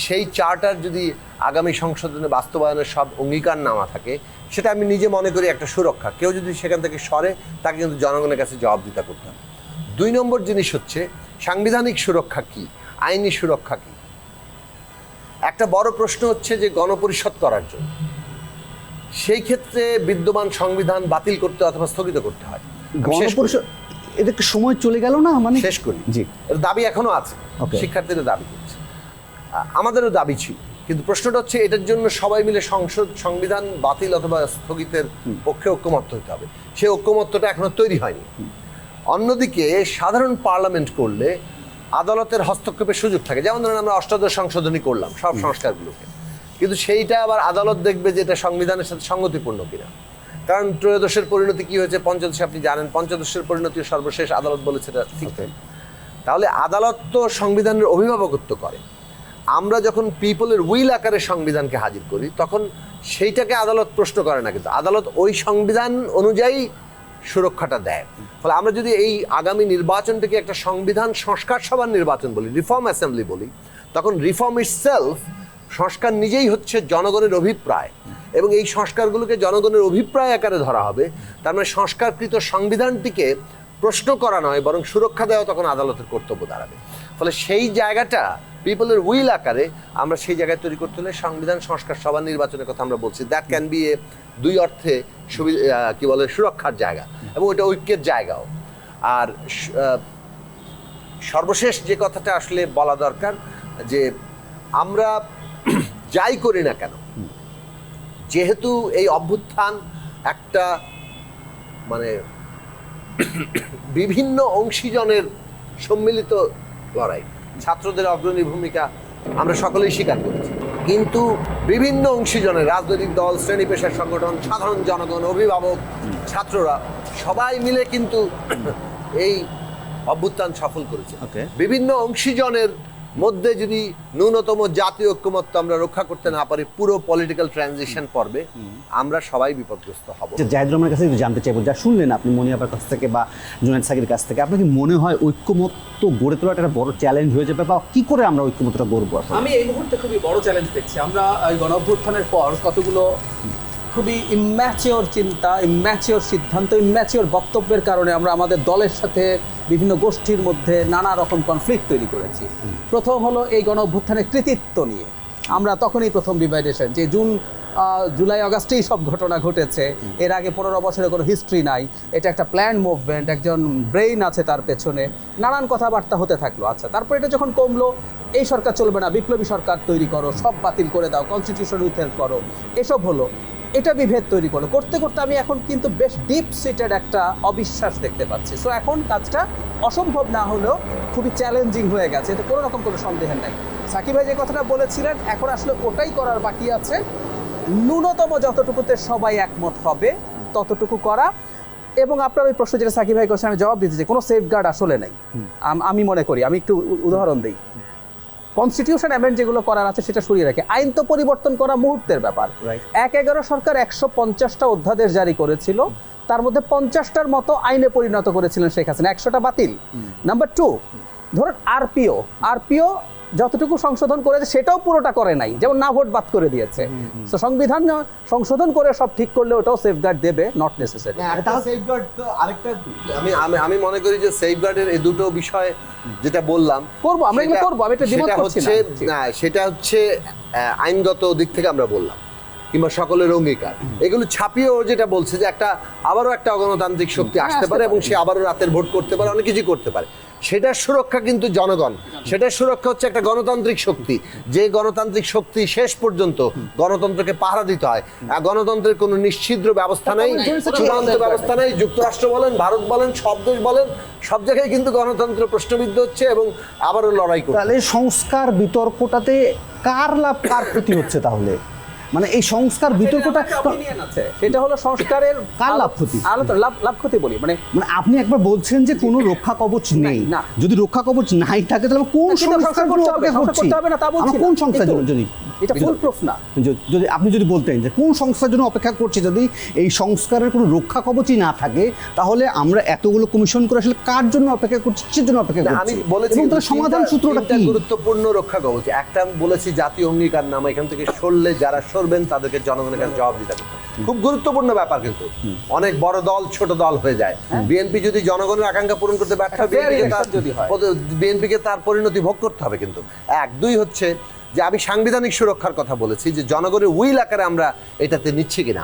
সেই চার্টার যদি আগামী সংশোধনে বাস্তবায়নের সব অঙ্গীকারনামা থাকে, সেটা আমি নিজে মনে করি একটা সুরক্ষা। কেউ যদি সেখান থেকে সরে, তাকে কিন্তু জনগণের কাছে জবাবদিহিতা করতে হবে। 2 নম্বর জিনিস হচ্ছে সাংবিধানিক সুরক্ষা কি, আইনি সুরক্ষা কি। একটা বড় প্রশ্ন হচ্ছে যে গণপরিষদ করার জন্য সেই ক্ষেত্রে বিদ্যমান সংবিধান বাতিল করতে অথবা স্থগিত করতে হয়।
গণপরিষদ এদেরকে সময় চলে গেল না? মানে
শেষ করি।
জি,
এর দাবি এখনো আছে, শিক্ষার্থীদের দাবি করছে, আমাদেরও দাবি ছিল, কিন্তু প্রশ্নটা হচ্ছে এটার জন্য সবাই মিলে সংবিধান বাতিল অথবা স্থগিতের পক্ষে ঐক্যমত্য হতে হবে। সেই ঐক্যমত্যটা এখনো তৈরি হয়নি। অন্যদিকে সাধারণ পার্লামেন্ট করলে আদালতের হস্তক্ষেপের সুযোগ থাকে, যেমন ধরেন আমরা 8ম সংশোধনী করলাম সব সংস্কারগুলোকে, কিন্তু সেইটা আবার আদালত দেখবে যে এটা সংবিধানের সাথে সঙ্গতিপূর্ণ কিনা। কারণ ত্রয়োদশের পরিণতি কি হয়েছে, পঞ্চদশে আপনি জানেন, পঞ্চদশের পরিণতি সর্বশেষ আদালত বলেছে এটা ঠিক। তাহলে আদালত তো সংবিধানের অভিভাবকত্ব করে। আমরা যখন পিপলের উইল আকারে সংবিধানকে হাজির করি, তখন সেইটাকে আদালত প্রশ্ন করে না, কিন্তু আদালত ওই সংবিধান অনুযায়ী সুরক্ষাটা দেয়। ফলে আমরা যদি এই আগামী নির্বাচনটাকে একটা সংবিধান সংস্কার সভার নির্বাচন বলি, রিফর্ম অ্যাসেম্বলি বলি, তখন রিফর্ম ইটসেলফ, সংস্কার নিজেই হচ্ছে জনগণের অভিপ্রায়, এবং এই সংস্কারগুলোকে জনগণের অভিপ্রায় আকারে ধরা হবে। তার মানে সংস্কারকৃত সংবিধানটিকে প্রশ্ন করা নয়, বরং সুরক্ষা দেওয়া তখন আদালতের কর্তব্য দাঁড়াবে। ফলে সেই জায়গাটা পিপলের উইল আকারে আমরা সেই জায়গায় তৈরি করতে হলে সংবিধান সংস্কার সভা নির্বাচনের কথা আমরা বলছি। দ্যাট ক্যান বি এ 2 অর্থে কি বলে সুরক্ষার জায়গা, এবং ওইটা ঐক্যের জায়গাও। আর সর্বশেষ যে কথাটা আসলে বলা দরকার, যে আমরা যাই করি না কেন, যেহেতু এই অভ্যুত্থান একটা মানে বিভিন্ন অংশীজনের সম্মিলিত লড়াই, ছাত্রদের অগ্রণী ভূমিকা আমরা সকলেই স্বীকার করেছি, কিন্তু বিভিন্ন অংশীজনের রাজনৈতিক দল, শ্রেণী পেশার সংগঠন, সাধারণ জনগণ, অভিভাবক, ছাত্ররা সবাই মিলে কিন্তু এই অভ্যুত্থান সফল করেছে। বিভিন্ন অংশীজনের মধ্যে যদি ন্যূনতম জাতীয় ঐক্যমত্য আমরা রক্ষা করতে না পারি, পুরো পলিটিক্যাল ট্রানজিশন পর্বে আমরা সবাই বিপদগ্রস্ত হব।
জাহিদ রহমানের কাছে জানতে চাইবো, যা শুনলেন আপনি মনিয়াবার কাছ থেকে বা জুনায়েদ সাকির কাছ থেকে, আপনার কি মনে হয় ঐক্যমত্য গড়ে তোলাটা একটা বড় চ্যালেঞ্জ হয়ে যাবে, বা কি করে আমরা ঐক্যমত্যটা গড়বো?
আমি এই মুহূর্তে খুবই বড় চ্যালেঞ্জ দেখছি। আমরা এই গণঅভ্যুত্থানের পর কতগুলো খুবই ইম্যাচিওর চিন্তা, ইম্যাচিওর সিদ্ধান্ত, ইম্যাচিওর বক্তব্যের কারণে আমরা আমাদের দলের সাথে বিভিন্ন গোষ্ঠীর মধ্যে নানা রকম কনফ্লিক্ট তৈরি করেছি। প্রথম হলো এই গণঅভ্যুত্থানের কৃতিত্ব নিয়ে আমরা তখনই প্রথম ডিভাইডেশন, যে জুলাই আগস্টেই সব ঘটনা ঘটেছে, এর আগে 15 বছরের কোনো হিস্ট্রি নাই, এটা একটা প্ল্যান মুভমেন্ট, একজন ব্রেইন আছে তার পেছনে, নানান কথাবার্তা হতে থাকলো। আচ্ছা, তারপর এটা যখন কমলো, এই সরকার চলবে না, বিপ্লবী সরকার তৈরি করো, সব বাতিল করে দাও, কনস্টিটিউশন উইথহেল্ড করো, এসব হলো। এটা বিভেদ তৈরি করলো। করতে করতে আমি এখন কিন্তু বেশ ডিপ সিটেড একটা অবিশ্বাস দেখতে পাচ্ছি। সো এখন কাজটা অসম্ভব না হলেও খুবই চ্যালেঞ্জিং হয়ে গেছে, এতে কোনো রকম কোনো সন্দেহের নাই। সাকিব ভাই যে কথাটা বলেছিলেন, এখন আসলে ওটাই করার বাকি আছে, ন্যূনতম যতটুকুতে সবাই একমত হবে ততটুকু করা। এবং আপনার ওই প্রশ্ন যেটা সাকিব ভাই করছে, আমি জবাব দিতে চাই, কোনো সেফগার্ড আসলে নেই আমি মনে করি। আমি একটু উদাহরণ দিই। কনস্টিটিউশন অ্যামেন্ড যেগুলো করার আছে সেটা সরিয়ে রাখে, আইন তো পরিবর্তন করা মুহূর্তের ব্যাপার। 1/11 সরকার 150টা অধ্যাদেশ জারি করেছিল, তার মধ্যে 50টার মতো আইনে পরিণত করেছিলেন শেখ হাসিনা, 100টা বাতিল। নাম্বার 2, ধরুন আরপিও যতটুকু সংশোধন করেছে সেটাও পুরোটা করে নাই, যেমন না ভোট বাদ করে দিয়েছে। তো সংবিধান সংশোধন করে সব ঠিক করলে ওটাও সেফগার্ড দেবে, নট নেসেসারি।
আমি মনে করি যে সেফগার্ডের এই দুটো বিষয় যেটা বললাম
করবো আমরা, এগুলো করবো, আমি এটা দ্বিমত করছি না।
সেটা হচ্ছে আইনগত দিক থেকে আমরা বললাম, কিংবা সকলের অঙ্গীকার, এগুলো ছাপিয়ে ও যেটা বলছে যে আবারও একটা অগণতান্ত্রিক শক্তি আসতে পারে এবং সে আবারও রাতের ভোট করতে পারে, অনেক কিছু করতে পারে। সেটার সুরক্ষা কিন্তু জনগণ, সেটার সুরক্ষা হচ্ছে একটা গণতান্ত্রিক শক্তি, যে গণতান্ত্রিক শক্তি শেষ পর্যন্ত গণতন্ত্রকে পাহারা দিতে হয়। গণতন্ত্রের কোনো নিশ্ছিদ্র ব্যবস্থা নেই, চূড়ান্ত ব্যবস্থা নেই। যুক্তরাষ্ট্র বলেন, ভারত বলেন, সব দেশ বলেন, সব জায়গায় কিন্তু গণতন্ত্র প্রশ্নবিদ্ধ হচ্ছে এবং আবারও লড়াই করছে।
তাহলে সংস্কার বিতর্কটাতে কার লাভ কার ক্ষতি হচ্ছে? তাহলে মানে এই সংস্কার বিতর্কটা
সেটা হলো সংস্কারের
কার লাভ ক্ষতি?
লাভ ক্ষতি বলি, মানে
আপনি একবার বলছেন যে কোনো রক্ষা কবচ নেই,
না।
যদি রক্ষা কবচ নাই থাকে তাহলে কোন সংস্কার
করতে হবে না তা বলছি না।
কোন সংস্থার জন্য? যদি
এটা ফুল প্রুফ না,
যদি আপনি যদি বলতেন যে কোন সংস্থার জন্য অপেক্ষা করছি, যদি এই সংস্কারের কোনো রক্ষা কবচই না থাকে, তাহলে আমরা এতগুলো কমিশন করে আসলে কার জন্য অপেক্ষা করছি, কিসের জন্য অপেক্ষা করছি?
আমি বলেছি
এবং তার সমাধান সূত্রটা কি?
গুরুত্বপূর্ণ রক্ষা কবচ। একটা আমি বলেছি জাতীয় অঙ্গীকার নামা, এখান থেকে সরলে যারা সরবেন তাদেরকে জনগণের কাছে জবাব দিতে হবে। খুব গুরুত্বপূর্ণ ব্যাপার, কিন্তু অনেক বড় দল ছোট দল হয়ে যায়। বিএনপি যদি জনগণের আকাঙ্ক্ষা পূরণ করতে ব্যর্থ হয়, বিএনপিকে তার পরিণতি ভোগ করতে হবে। কিন্তু দুই হচ্ছে যে আমি সাংবিধানিক সুরক্ষার কথা বলেছি, যে জনগণের উইল আকারে আমরা এটাতে নিচ্ছি কিনা।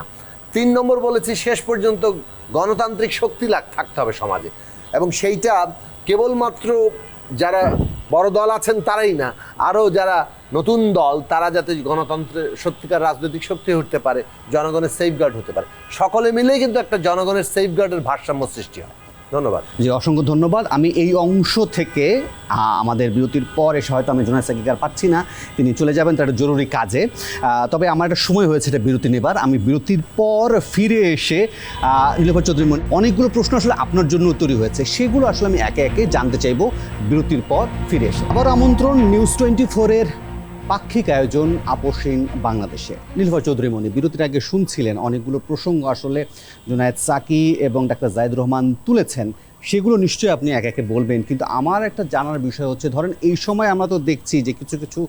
3 নম্বর বলেছি শেষ পর্যন্ত গণতান্ত্রিক শক্তি থাকতে হবে সমাজে, এবং সেইটা কেবলমাত্র যারা বড় দল আছেন তারাই না, আরও যারা নতুন দল তারা যাতে গণতন্ত্রের সত্যিকার রাজনৈতিক শক্তি হতে পারে, জনগণের সেফগার্ড হতে পারে। সকলে মিলেই কিন্তু একটা জনগণের সেফগার্ডের ভারসাম্য সৃষ্টি হয়। ধন্যবাদ।
জি, অসংখ্য ধন্যবাদ। আমি এই অংশ থেকে আমাদের বিরতির পর এসে হয়তো আমি জোনায়েদ সাকিকার পাচ্ছি না, তিনি চলে যাবেন তার জরুরি কাজে। তবে আমার একটা সময় হয়েছে এটা বিরতি নেবার। আমি বিরতির পর ফিরে এসে নীলোফার চৌধুরী অনেকগুলো প্রশ্ন আসলে আপনার জন্য তৈরি হয়েছে, সেগুলো আসলে আমি একে একে জানতে চাইবো বিরতির পর ফিরে এসে। আবার আমন্ত্রণ নিউজ 24-এর পাক্ষিক আয়োজন আপোষহীন বাংলাদেশে। নীলোফার চৌধুরী মনি, বিরতির আগে শুনছিলেন অনেকগুলো প্রসঙ্গ আসলে জোনায়েদ সাকি এবং ডাক্তার জাহিদ রহমান তুলেছেন, সেগুলো নিশ্চয়ই আপনি একে একে বলবেন। কিন্তু আমার একটা জানার বিষয় হচ্ছে, ধরেন এই সময় আমরা তো দেখছি যে কিছু কিছু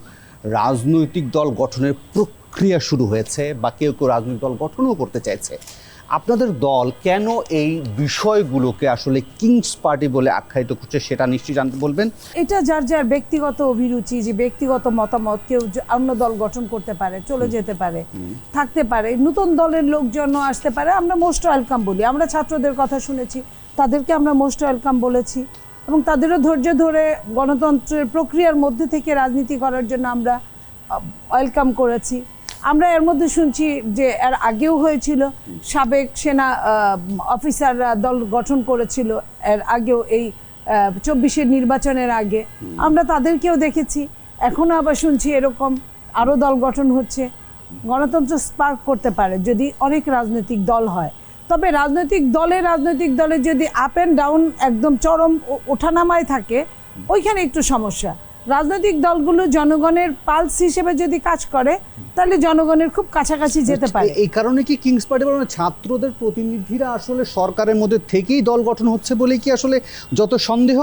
রাজনৈতিক দল গঠনের প্রক্রিয়া শুরু হয়েছে, বা কেউ কেউ রাজনৈতিক দল গঠনও করতে চাইছে। আপনাদের দল কেন এই বিষয়গুলোকে আসলে কিংস পার্টি বলে আখ্যায়িত করছে, সেটা নিশ্চয়ই জানতে বলবেন।
এটা যার যার ব্যক্তিগত অভিরুচি, যে ব্যক্তিগত মতামত, কেউ অন্য দল গঠন করতে পারে, চলে যেতে পারে, থাকতে পারে, নতুন দলের লোকজনও আসতে পারে। আমরা মোস্ট ওয়েলকাম বলি। আমরা ছাত্রদের কথা শুনেছি, তাদেরকে আমরা মোস্ট ওয়েলকাম বলেছি, এবং তাদেরও ধৈর্য ধরে গণতন্ত্রের প্রক্রিয়ার মধ্যে থেকে রাজনীতি করার জন্য আমরা ওয়েলকাম করেছি। আমরা এর মধ্যে শুনছি যে এর আগেও হয়েছিল, সাবেক সেনা অফিসাররা দল গঠন করেছিল এর আগেও, এই 24-এর নির্বাচনের আগে আমরা তাদেরকেও দেখেছি। এখনও আবার শুনছি এরকম আরও দল গঠন হচ্ছে। গণতন্ত্র স্পার্ক করতে পারে যদি অনেক রাজনৈতিক দল হয়, তবে রাজনৈতিক দলে যদি আপ অ্যান্ড ডাউন একদম চরম ওঠানামায় থাকে, ওইখানে একটু সমস্যা। রাজনৈতিক দলগুলো জনগণের পালস হিসেবে যদি কাজ করে, তাহলে জনগণের খুব কাছাকাছি যেতে পারে।
এই কারণে কি কিংস পার্টি বলে ছাত্রদের প্রতিনিধিরা আসলে সরকারের মধ্যে থেকেই দল গঠন হচ্ছে বলেই কি আসলে যত সন্দেহ?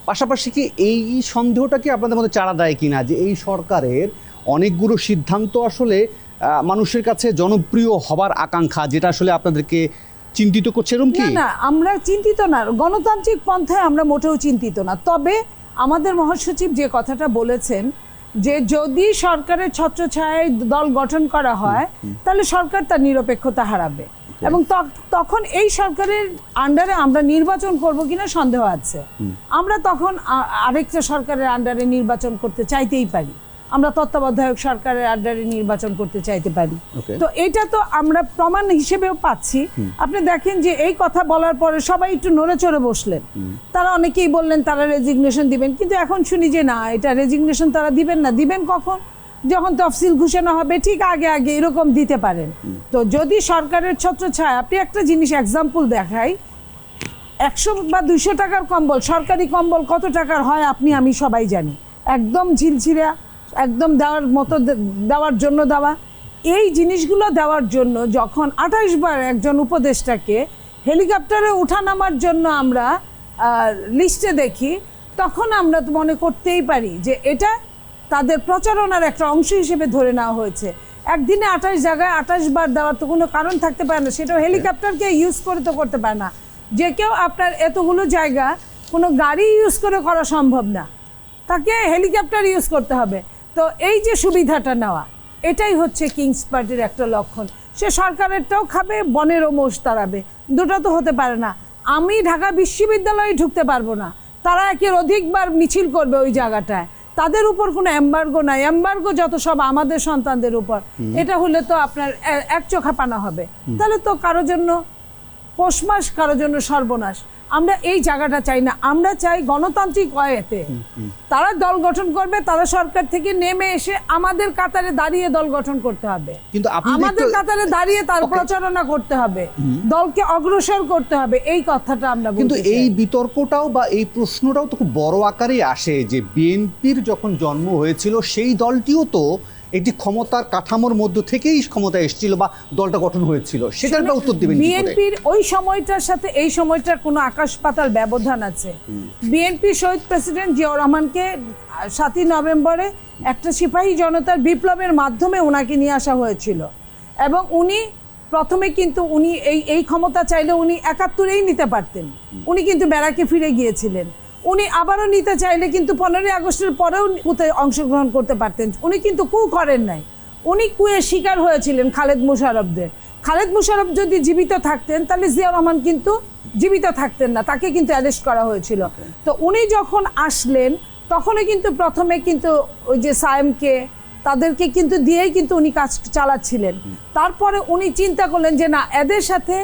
পাশাপাশি কি এই সন্দেহটা কি আপনাদের মধ্যে চাড়া দেয় কিনা যে এই সরকারের অনেকগুলো সিদ্ধান্ত আসলে মানুষের কাছে জনপ্রিয় হবার আকাঙ্ক্ষা, যেটা আসলে আপনাদেরকে চিন্তিত করছে? এরকম কি?
না, আমরা চিন্তিত না, গণতান্ত্রিক পন্থায় আমরা মোটেও চিন্তিত না। তবে আমাদের মহাসচিব যে কথাটা বলেছেন, যে যদি সরকারের ছত্রছায়ায় দল গঠন করা হয়, তাহলে সরকার তার নিরপেক্ষতা হারাবে, এবং তখন এই সরকারের আন্ডারে আমরা নির্বাচন করব কিনা সন্দেহ আছে। আমরা তখন আরেকটা সরকারের আন্ডারে নির্বাচন করতে চাইতেই পারি, আমরা তত্ত্বাবধায়ক সরকারের আন্ডারে নির্বাচন করতে চাইতে পারি। তো এটা তো আমরা প্রমাণ হিসেবেও পাচ্ছি। আপনি দেখেন যে এই কথা বলার পরে সবাই একটু নড়ে চড়ে বসলেন, তারা অনেকেই বললেন তারা রেজিগনেশন দিবেন, কিন্তু এখন শুনি যে না, এটা রেজিগনেশন তারা দিবেন না। দিবেন কখন? যখন তফসিল ঘোষণা হবে, ঠিক আগে আগে এরকম দিতে পারেন। তো যদি সরকারের ছত্রছায়া, আপনি একটা জিনিস এক্সাম্পল দেখাই, 100 বা 200 টাকার কম্বল, সরকারি কম্বল কত টাকার হয় আপনি আমি সবাই জানি, একদম ঝিলঝিরা, একদম দেওয়ার মতো, দেওয়ার জন্য দেওয়া। এই জিনিসগুলো দেওয়ার জন্য যখন 28 বার একজন উপদেষ্টাকে হেলিকপ্টারে ওঠানামার জন্য আমরা লিস্টে দেখি, তখন আমরা তো মনে করতেই পারি যে এটা তাদের প্রচারণার একটা অংশ হিসেবে ধরে নেওয়া হয়েছে। একদিনে 28 জায়গায় 28 বার দেওয়ার তো কোনো কারণ থাকতে পারে না, সেটাও হেলিকপ্টারকে ইউজ করে তো করতে পারে না। যে কেউ আপনার এতগুলো জায়গা কোনো গাড়ি ইউজ করে করা সম্ভব না, তাকে হেলিকপ্টার ইউজ করতে হবে। তো এই যে সুবিধাটা নেওয়া, এটাই হচ্ছে কিংস পার্টির একটা লক্ষণ। সে সরকারেরটাও খাবে, বনেরও মোষ তাড়াবে, দুটো তো হতে পারে না। আমি ঢাকা বিশ্ববিদ্যালয়ে ঢুকতে পারবো না, তারা একের অধিকবার মিছিল করবে ওই জায়গাটায়, তাদের উপর কোনো এম্বার্গো নাই। এম্বার্গো যত সব আমাদের সন্তানদের উপর। এটা হলে তো আপনার এক চোখা পানা হবে, তাহলে তো কারোর জন্য পৌষ মাস, কারোর জন্য সর্বনাশ। আমরা এই জায়গাটা চাই না, আমরা চাই গণতান্ত্রিক ওয়েতে তারা দল গঠন করবে, তারা সরকার থেকে নেমে এসে আমাদের কাতারে দাঁড়িয়ে দল গঠন করতে হবে,
কিন্তু
আমাদের কাতারে দাঁড়িয়ে তার প্রচারণা করতে হবে, দলকে অগ্রসর করতে হবে, এই কথাটা আমরা বলতে চাই।
কিন্তু এই বিতর্কটাও বা এই প্রশ্নটাও তো খুব বড় আকারে আসে যে বিএনপির যখন জন্ম হয়েছিল সেই দলটিও তো একটি ক্ষমতার কাঠামোর মধ্য থেকেই ক্ষমতায় এসেছিল বা দলটা গঠন হয়েছিল, সেটার একটা উত্তর দিবেন কি করে?
বিএনপির ওই সময়টার সাথে এই সময়টার কোনো আকাশ পাতাল ব্যবধান আছে। বিএনপি শহীদ প্রেসিডেন্ট জিয়াউর রহমানকে 7ই নভেম্বরে একটা সিপাহী জনতার বিপ্লবের মাধ্যমে ওনাকে নিয়ে আসা হয়েছিল, এবং উনি প্রথমে কিন্তু উনি এই ক্ষমতা চাইলে উনি 71-এই নিতে পারতেন, উনি কিন্তু ব্যারাকে ফিরে গিয়েছিলেন। উনি আবারও নিতে চাইলে কিন্তু 15ই আগস্টের পরেও অংশগ্রহণ করতে পারতেন, উনি কিন্তু কু করেন নাই। উনি কুয়ের শিকার হয়েছিলেন খালেদ মোশাররফদের। খালেদ মোশাররফ যদি জীবিত থাকতেন তাহলে জিয়াউর রহমান কিন্তু জীবিত থাকতেন না, তাকে কিন্তু অ্যারেস্ট করা হয়েছিল। তো উনি যখন আসলেন তখনই কিন্তু প্রথমে কিন্তু ওই যে সায়েমকে তাদেরকে কিন্তু দিয়েই কিন্তু উনি কাজ চালাচ্ছিলেন। তারপরে উনি চিন্তা করলেন যে না, এদের সাথে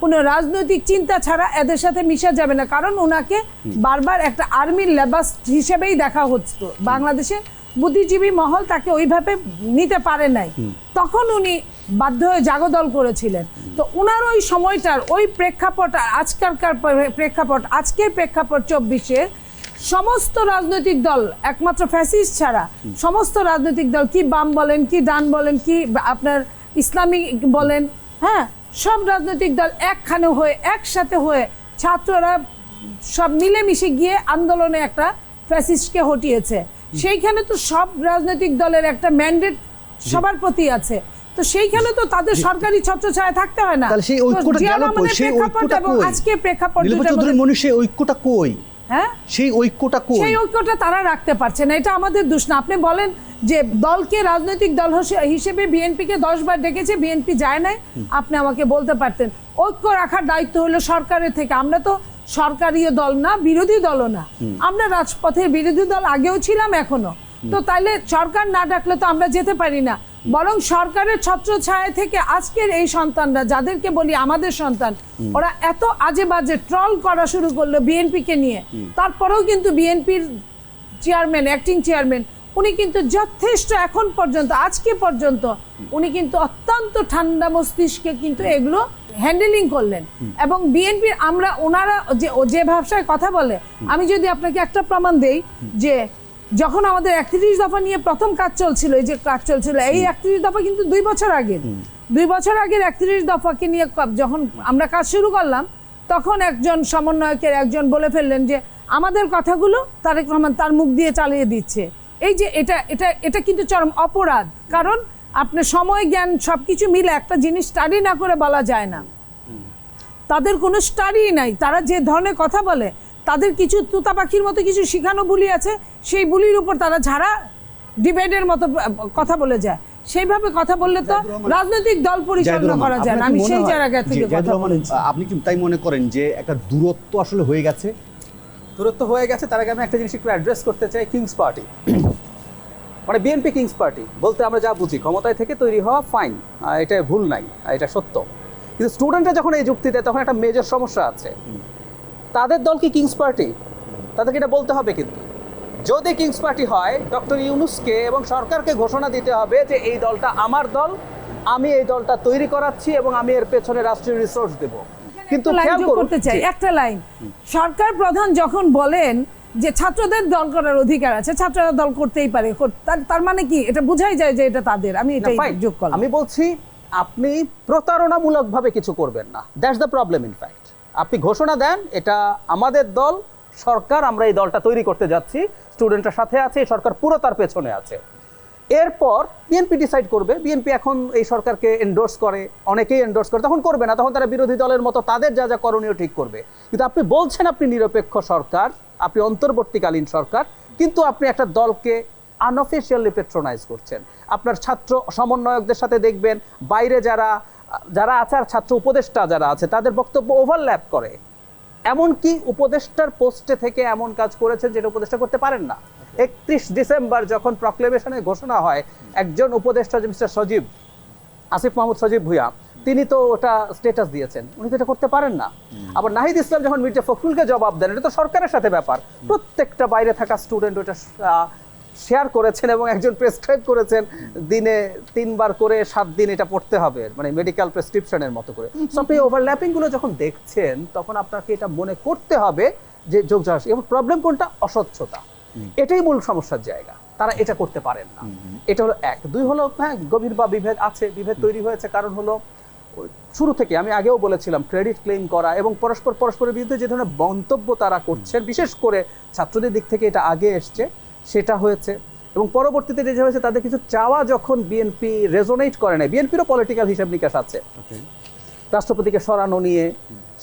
কোনো রাজনৈতিক চিন্তা ছাড়া এদের সাথে মিশা যাবে না, কারণ ওনাকে বারবার একটা আর্মির লেবাস হিসেবেই দেখা হচ্ছে। বাংলাদেশে বুদ্ধিজীবী মহল তাকে ওইভাবে নিতে পারে নাই, তখন উনি বাধ্য হয়ে জাগদল করেছিলেন। তো ওনার ওই সময়টার ওই প্রেক্ষাপট আর আজকালকার প্রেক্ষাপট, আজকের প্রেক্ষাপট 24-এর সমস্ত রাজনৈতিক দল একমাত্র ফ্যাসিস্ট ছাড়া সমস্ত রাজনৈতিক দল, কি বাম বলেন, কি ডান বলেন, কি আপনার ইসলামিক বলেন, হ্যাঁ, সব রাজনৈতিক দল একখানে হয়ে একসাথে হয়ে ছাত্ররা সব মিলেমিশে গিয়ে আন্দোলনে একটা ফ্যাসিস্টকে হটিয়েছে। সেইখানে তো সব রাজনৈতিক দলের একটা ম্যান্ডেট সবার প্রতি আছে, তো সেইখানে তো তাদের সরকারি ছত্রছায়া থাকতে হয় না।
তাহলে সেই ঐক্যটা গেল কই? সেই ঐক্যটা কই?
আজকে প্রেক্ষাপট
চৌধুরী মনি, সেই ঐক্যটা কই?
হ্যাঁ,
সেই ঐক্যটা কই?
সেই ঐক্যটা তারা রাখতে পারছে না, এটা আমাদের দোষ না। আপনি বলেন যে দলকে রাজনৈতিক দল হিসেবে বিএনপিকে 10 বার ডেকেছে, বিএনপি যায় নাই, আপনি আমাকে বলতে পারতেন। ঐক্য রাখার দায়িত্ব হলো সরকারের থেকে। আমরা তো সরকারিও দল না, বিরোধী দলও না, আমরা রাজপথের বিরোধী দল আগেও ছিলাম, এখনো। তো তাইলে সরকার না ডাকলে তো আমরা যেতে পারি না, বরং সরকারের ছত্রছায়া থেকে আজকের এই সন্তানরা, যাদেরকে বলি আমাদের সন্তান, ওরা এত আজে বাজে ট্রল করা শুরু করলো বিএনপিকে নিয়ে। তারপরেও কিন্তু বিএনপির চেয়ারম্যান, অ্যাক্টিং চেয়ারম্যান, উনি কিন্তু যথেষ্ট এখন পর্যন্ত, আজকে পর্যন্ত উনি কিন্তু অত্যন্ত ঠান্ডা মস্তিষ্কে কিন্তু এগুলো হ্যান্ডেলিং করলেন। এবং বিএনপির আমরা ওনারা যে ভাষায় কথা বলে, আমি যদি আপনাকে একটা প্রমাণ দেই, যে যখন আমাদের 31 দফা নিয়ে প্রথম কাজ চলছিল, এই যে কাজ চলছিল, এই 31 দফা কিন্তু 2 বছর আগের, 2 বছর আগের 31 দফাকে নিয়ে যখন আমরা কাজ শুরু করলাম, তখন একজন সমন্বয়কের একজন বলে ফেললেন যে আমাদের কথাগুলো তারেক রহমান তার মুখ দিয়ে চালিয়ে দিচ্ছে। এই যে এটা এটা এটা কিন্তু চরম অপরাধ, কারণ আপনার সময় জ্ঞান সবকিছু মিলে একটা জিনিস স্টাডি না করে বলা যায় না। তাদের কোনো স্টাডি নাই, তারা যে ধরনের কথা বলে, তাদের কিছু তুতা পাখির মতো কিছু শিখানো বুলি আছে, সেই বুলির উপর তারা ঝাড়া ডিবেটের মতো কথা বলে যায়। সেইভাবে কথা বললে তো রাজনৈতিক দল পরিচালনা করা যায় না। আমি সেই জায়গা থেকে কথা বলছি।
আপনি কি তাই মনে করেন যে একটা দূরত্ব আসলে হয়ে গেছে?
দূরত্ব হয়ে গেছে। তার আগে আমি একটা জিনিস একটু অ্যাড্রেস করতে চাই। কিংস পার্টি মানে বিএনপি কিংস পার্টি বলতে আমরা যা বুঝি, ক্ষমতায় থেকে তৈরি হওয়া, ফাইন, এটা ভুল নাই, এটা সত্য। কিন্তু স্টুডেন্টরা যখন এই যুক্তি দেয় তখন একটা মেজর সমস্যা আছে। তাদের দল কি কিংস পার্টি? তাদেরকে এটা বলতে হবে। কিন্তু যদি কিংস পার্টি হয়, ডক্টর ইউনূসকে এবং সরকারকে ঘোষণা দিতে হবে যে এই দলটা আমার দল, আমি এই দলটা তৈরি করাচ্ছি এবং আমি এর পেছনে রাষ্ট্রীয় রিসোর্স দেব। কিন্তু খেয়াল করতে চাই
একটা লাইন, সরকার প্রধান যখন বলেন যে ছাত্রদের দল করার অধিকার আছে, ছাত্ররা দল করতেই পারে, তার মানে কি এটা বোঝাই যায় যে এটা তাদের। আমি এটাই যোগ করলাম।
আমি বলছি আপনি প্রতারণামূলকভাবে কিছু করবেন না, দ্যাটস দ্য প্রবলেম। ইনফ্যাক্ট আপনি ঘোষণা দেন এটা আমাদের দল, সরকার আমরা এই দলটা তৈরি করতে যাচ্ছি, স্টুডেন্টের সাথে আছে, এই সরকার পুরো তার পেছনে আছে। এরপর বিএনপি ডিসাইড করবে, বিএনপি এখন এই সরকারকে এন্ডোর্স করে, অনেকেই এন্ডোর্স করে, তখন করবে না, তখন তারা বিরোধী দলের মতো তাদের যা যা করণীয় ঠিক করবে। কিন্তু আপনি বলছেন আপনি নিরপেক্ষ সরকার, আপনি অন্তর্বর্তীকালীন সরকার, কিন্তু আপনি একটা দলকে আনঅফিশিয়ালি পেট্রোনাইজ করছেন। আপনার ছাত্র সমন্বয়কদের সাথে দেখবেন বাইরে যারা যারা আছে আর ছাত্র উপদেষ্টা যারা আছে তাদের বক্তব্য ওভারল্যাপ করে, এমনকি উপদেষ্টার পোস্টে থেকে এমন কাজ করেছেন যেটা উপদেষ্টা করতে পারেন না। 31 ডিসেম্বর যখন প্রক্লেমেশনে ঘোষণা হয়, একজন উপদেষ্টা যে মিস্টার সজীব, আসিফ মাহমুদ সজীব ভুঁইয়া, তিনি তো ওটা স্ট্যাটাস দিয়েছেন, উনি তো এটা করতে পারেন না। আবার নাহিদ ইসলাম যখন মির্জা ফখরুলকে জবাব দেন, এটা তো সরকারের সাথে ব্যাপার, প্রত্যেকটা বাইরে থাকা স্টুডেন্ট ওটা শেয়ার করেছেন এবং একজন প্রেসক্রাইব করেছেন দিনে 3 বার করে 7 দিন এটা পড়তে হবে, মানে মেডিকেল প্রেসক্রিপশনের মতো করে। সো আপনি ওভারল্যাপিং গুলো যখন দেখছেন তখন আপনাকে এটা মনে করতে হবে যে যোগ যাওয়া, এবং প্রবলেম কোনটা? অস্বচ্ছতা, এটাই মূল সমস্যার জায়গা, তারা এটা করতে পারেন না। এটা হলো এক। দুই হলো, হ্যাঁ, গভীর বা বিভেদ আছে, বিভেদ তৈরি হয়েছে কারণ হলো শুরু থেকে আমি আগেও বলেছিলাম ক্রেডিট ক্লেম করা এবং পরস্পরের বিরুদ্ধে যে ধরনের মন্তব্য তারা করছেন, বিশেষ করে ছাত্রদের দিক থেকে এটা আগে এসছে, সেটা হয়েছে। এবং পরবর্তীতে যে হয়েছে তাদের কিছু চাওয়া যখন বিএনপি রেজোনেট করে না, বিএনপিরও পলিটিক্যাল হিসাব নিকাশ আছে, রাষ্ট্রপতিকে সরানো নিয়ে,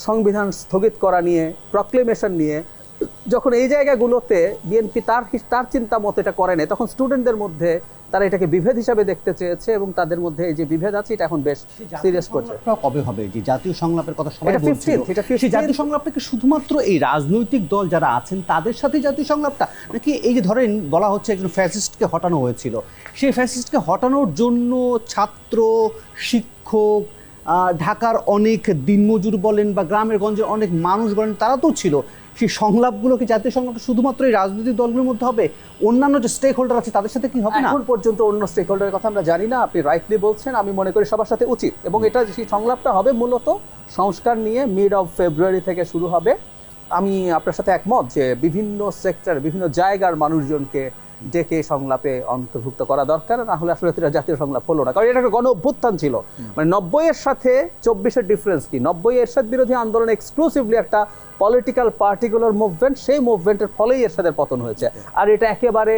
সংবিধান স্থগিত করা নিয়ে, প্রক্লেমেশন নিয়ে, যখন এই জায়গাগুলোতে বিএনপি তার চিন্তা মতো এটা করে নাই, তখন স্টুডেন্টদের মধ্যে তারা এটাকে বিভেদ হিসাবে দেখতে চেয়েছে এবং তাদের মধ্যে এই যে বিভেদ আছে এটা এখন বেশ সিরিয়াস করছে।
কবে হবে যে জাতীয় সংলাপের কথা সবাই
এটা
বলছিল?
15th, এটা 15th।
সেই জাতীয় সংলাপটা কি শুধুমাত্র এই রাজনৈতিক দল যারা আছেন তাদের সাথে জাতীয় সংলাপটা, নাকি এই যে ধরেন বলা হচ্ছে একজন ফ্যাসিস্টকে হটানো হয়েছিল, সেই ফ্যাসিস্টকে হটানোর জন্য ছাত্র, শিক্ষক, ঢাকার অনেক দিনমজুর বলেন বা গ্রামের গঞ্জের অনেক মানুষ বলেন, তারা তো ছিল, সেই সংলাপগুলো কি জাতীয় সংলাপ শুধুমাত্র এই রাজনৈতিক দলগুলোর মধ্যে হবে? অন্যান্য যে স্টেক হোল্ডার আছে তাদের সাথে কি হবে না?
এখন পর্যন্ত অন্য স্টেক হোল্ডারের কথা আমরা জানি না, আপনি রাইটলি বলছেন, আমি মনে করি সবার সাথে উচিত, এবং এটা সেই সংলাপটা হবে মূলত সংস্কার নিয়ে মিড অফ ফেব্রুয়ারি থেকে শুরু হবে। আমি আপনার সাথে একমত যে বিভিন্ন সেক্টর, বিভিন্ন জায়গার মানুষজনকে ডেকে সংলাপে অন্তর্ভুক্ত করা দরকার, না হলে আসলে এটা জাতীয় সংলাপ হলো না। কারণ এটা একটা গণ অভ্যুত্থান ছিল, মানে 90-এর সাথে 24-এর ডিফারেন্স কি? 90 এরশাদ বিরোধী আন্দোলন এক্সক্লুসিভলি একটা পলিটিক্যাল পার্টিকুলার মুভমেন্ট, সেই মুভমেন্টের ফলেই এরশাদের পতন হয়েছে, আর এটা একেবারে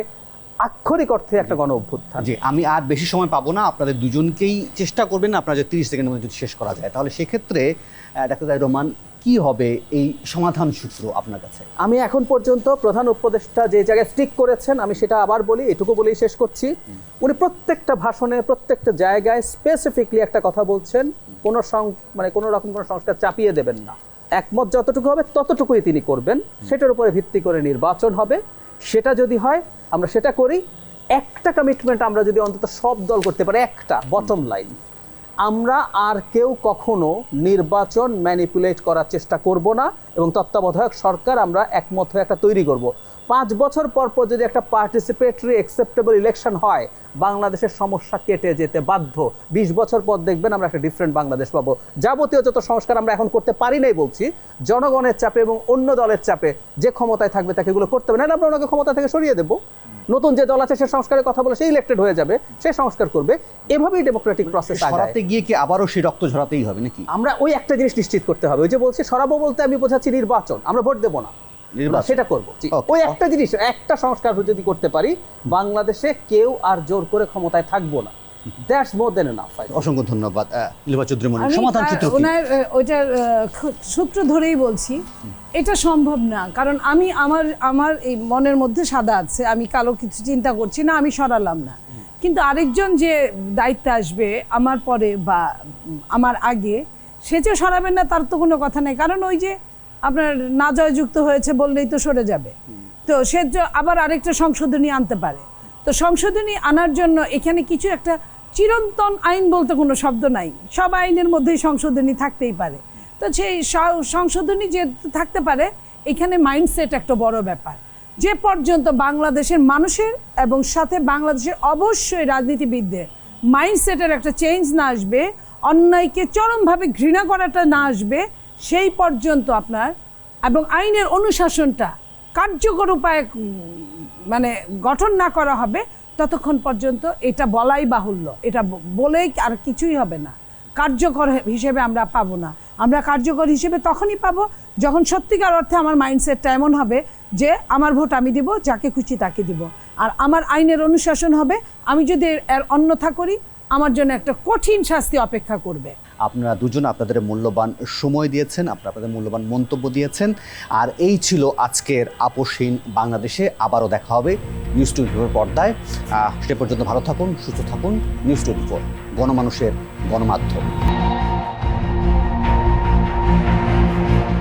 আক্ষরিক অর্থে একটা গণ অভ্যুত্থান।
জি, আমি আর বেশি সময় পাবো না, আপনাদের দুজনকেই চেষ্টা করবেন আপনারা যে 30 সেকেন্ডের মধ্যে যদি শেষ করা যায়, তাহলে সেক্ষেত্রে ডাক্তার তারেক রহমান কি হবে এই সমাধান সূত্র আপনার কাছে?
আমি এখন পর্যন্ত প্রধান উপদেষ্টা যে জায়গায় স্টিক করেছেন, আমি সেটা আবার বলি, এটুকু বলেই শেষ করছি। উনি প্রত্যেকটা ভাষণে, প্রত্যেকটা জায়গায় স্পেসিফিকলি একটা কথা বলছেন, কোনো রকম কোনো সংস্কার চাপিয়ে দেবেন না, একমত যতটুকু হবে ততটুকুই তিনি করবেন, সেটার উপরে ভিত্তি করে নির্বাচন হবে। সেটা যদি হয় আমরা সেটা করি। একটা কমিটমেন্ট আমরা যদি অন্তত সব দল করতে পারে, একটা বটম লাইন, আমরা আর কেউ কখনো নির্বাচন ম্যানিপুলেট করার চেষ্টা করব না, এবং তত্ত্বাবধায়ক সরকার আমরা একমত হয়ে একটা তৈরি করব। 5 বছর পর পর যদি একটা পার্টিসিপেটরি অ্যাকসেপ্টেবল ইলেকশন হয়, বাংলাদেশের সমস্যা কেটে যেতে বাধ্য। 20 বছর পর দেখবেন আমরা একটা ডিফারেন্ট বাংলাদেশ পাবো। যাবতীয় যত সংস্কার আমরা এখন করতে পারি নাই বলছি, জনগণের চাপে এবং অন্য দলের চাপে যে ক্ষমতায় থাকবে তাকে এগুলো করতে হবে না, আমরা ওনাকে ক্ষমতা থেকে সরিয়ে দেবো। নতুন যে দল আছে সে সংস্কারের কথা বলে সে ইলেক্টেড হয়ে যাবে, সে সংস্কার করবে, এভাবেই ডেমোক্রেটিক প্রসেস আগায়।
সরাতে গিয়ে কি আবারও সেই রক্ত ঝরাতেই হবে নাকি?
আমরা ওই একটা জিনিস নিশ্চিত করতে হবে, ওই যে বলছি সরাবো বলতে আমি বোঝাচ্ছি নির্বাচন, আমরা ভোট দেবো না, সেটা করবো। ওই একটা জিনিস, একটা সংস্কার যদি করতে পারি, বাংলাদেশে কেউ আর জোর করে ক্ষমতায় থাকবো না। That's more than enough.
অসংখ্য ধন্যবাদ নীলিমা চৌধুরী মনি। সমাধান সূত্র কি?
ওনার ওইটার সূত্র ধরেই বলছি, এটা সম্ভব না। কারণ আমি আমার এই মনের মধ্যে সাদা আছে, আমি কালো কিছু চিন্তা করছি না, আমি সরালাম না। কিন্তু আরেকজন যে দায়িত্বে আসবে আমার পরে বা আমার আগে, সে যে সরাবেন না তার তো কোনো কথা নেই। কারণ ওই যে আপনার না জয়যুক্ত হয়েছে বললেই তো সরে যাবে, তো সে আবার আরেকটা সংশোধনী আনতে পারে। তো সংশোধনী আনার জন্য এখানে কিছু একটা চিরন্তন আইন বলতে কোনো শব্দ নাই, সব আইনের মধ্যেই সংশোধনী থাকতেই পারে। তো সেই সংশোধনী যে থাকতে পারে, এখানে মাইন্ডসেট একটা বড় ব্যাপার। যে পর্যন্ত বাংলাদেশের মানুষের এবং সাথে বাংলাদেশের অবশ্যই রাজনীতিবিদদের মাইন্ডসেটের একটা চেঞ্জ না আসবে, অন্যায়কে চরমভাবে ঘৃণা করাটা না আসবে, সেই পর্যন্ত আপনার এবং আইনের অনুশাসনটা কার্যকর উপায়ে মানে গঠন না করা হবে, ততক্ষণ পর্যন্ত এটা বলাই বাহুল্য, এটা বলেই আর কিছুই হবে না। কার্যকর হিসেবে আমরা পাবো না। আমরা কার্যকর হিসেবে তখনই পাবো যখন সত্যিকার অর্থে আমার মাইন্ডসেটটা এমন হবে যে আমার ভোট আমি দিব, যাকে খুশি তাকে দিব, আর আমার আইনের অনুশাসন হবে, আমি যদি এর অন্যথা করি আমার জন্য একটা কঠিন শাস্তি অপেক্ষা করবে।
আপনারা দুজন আপনাদের মূল্যবান সময় দিয়েছেন, আপনাদের মূল্যবান মন্তব্য দিয়েছেন। আর এই ছিল আজকের আপোষহীন বাংলাদেশে। আবারও দেখা হবে নিউজ 24 পর্দায়। সে পর্যন্ত ভালো থাকুন, সুস্থ থাকুন। নিউজ 24, গণমানুষের গণমাধ্যম।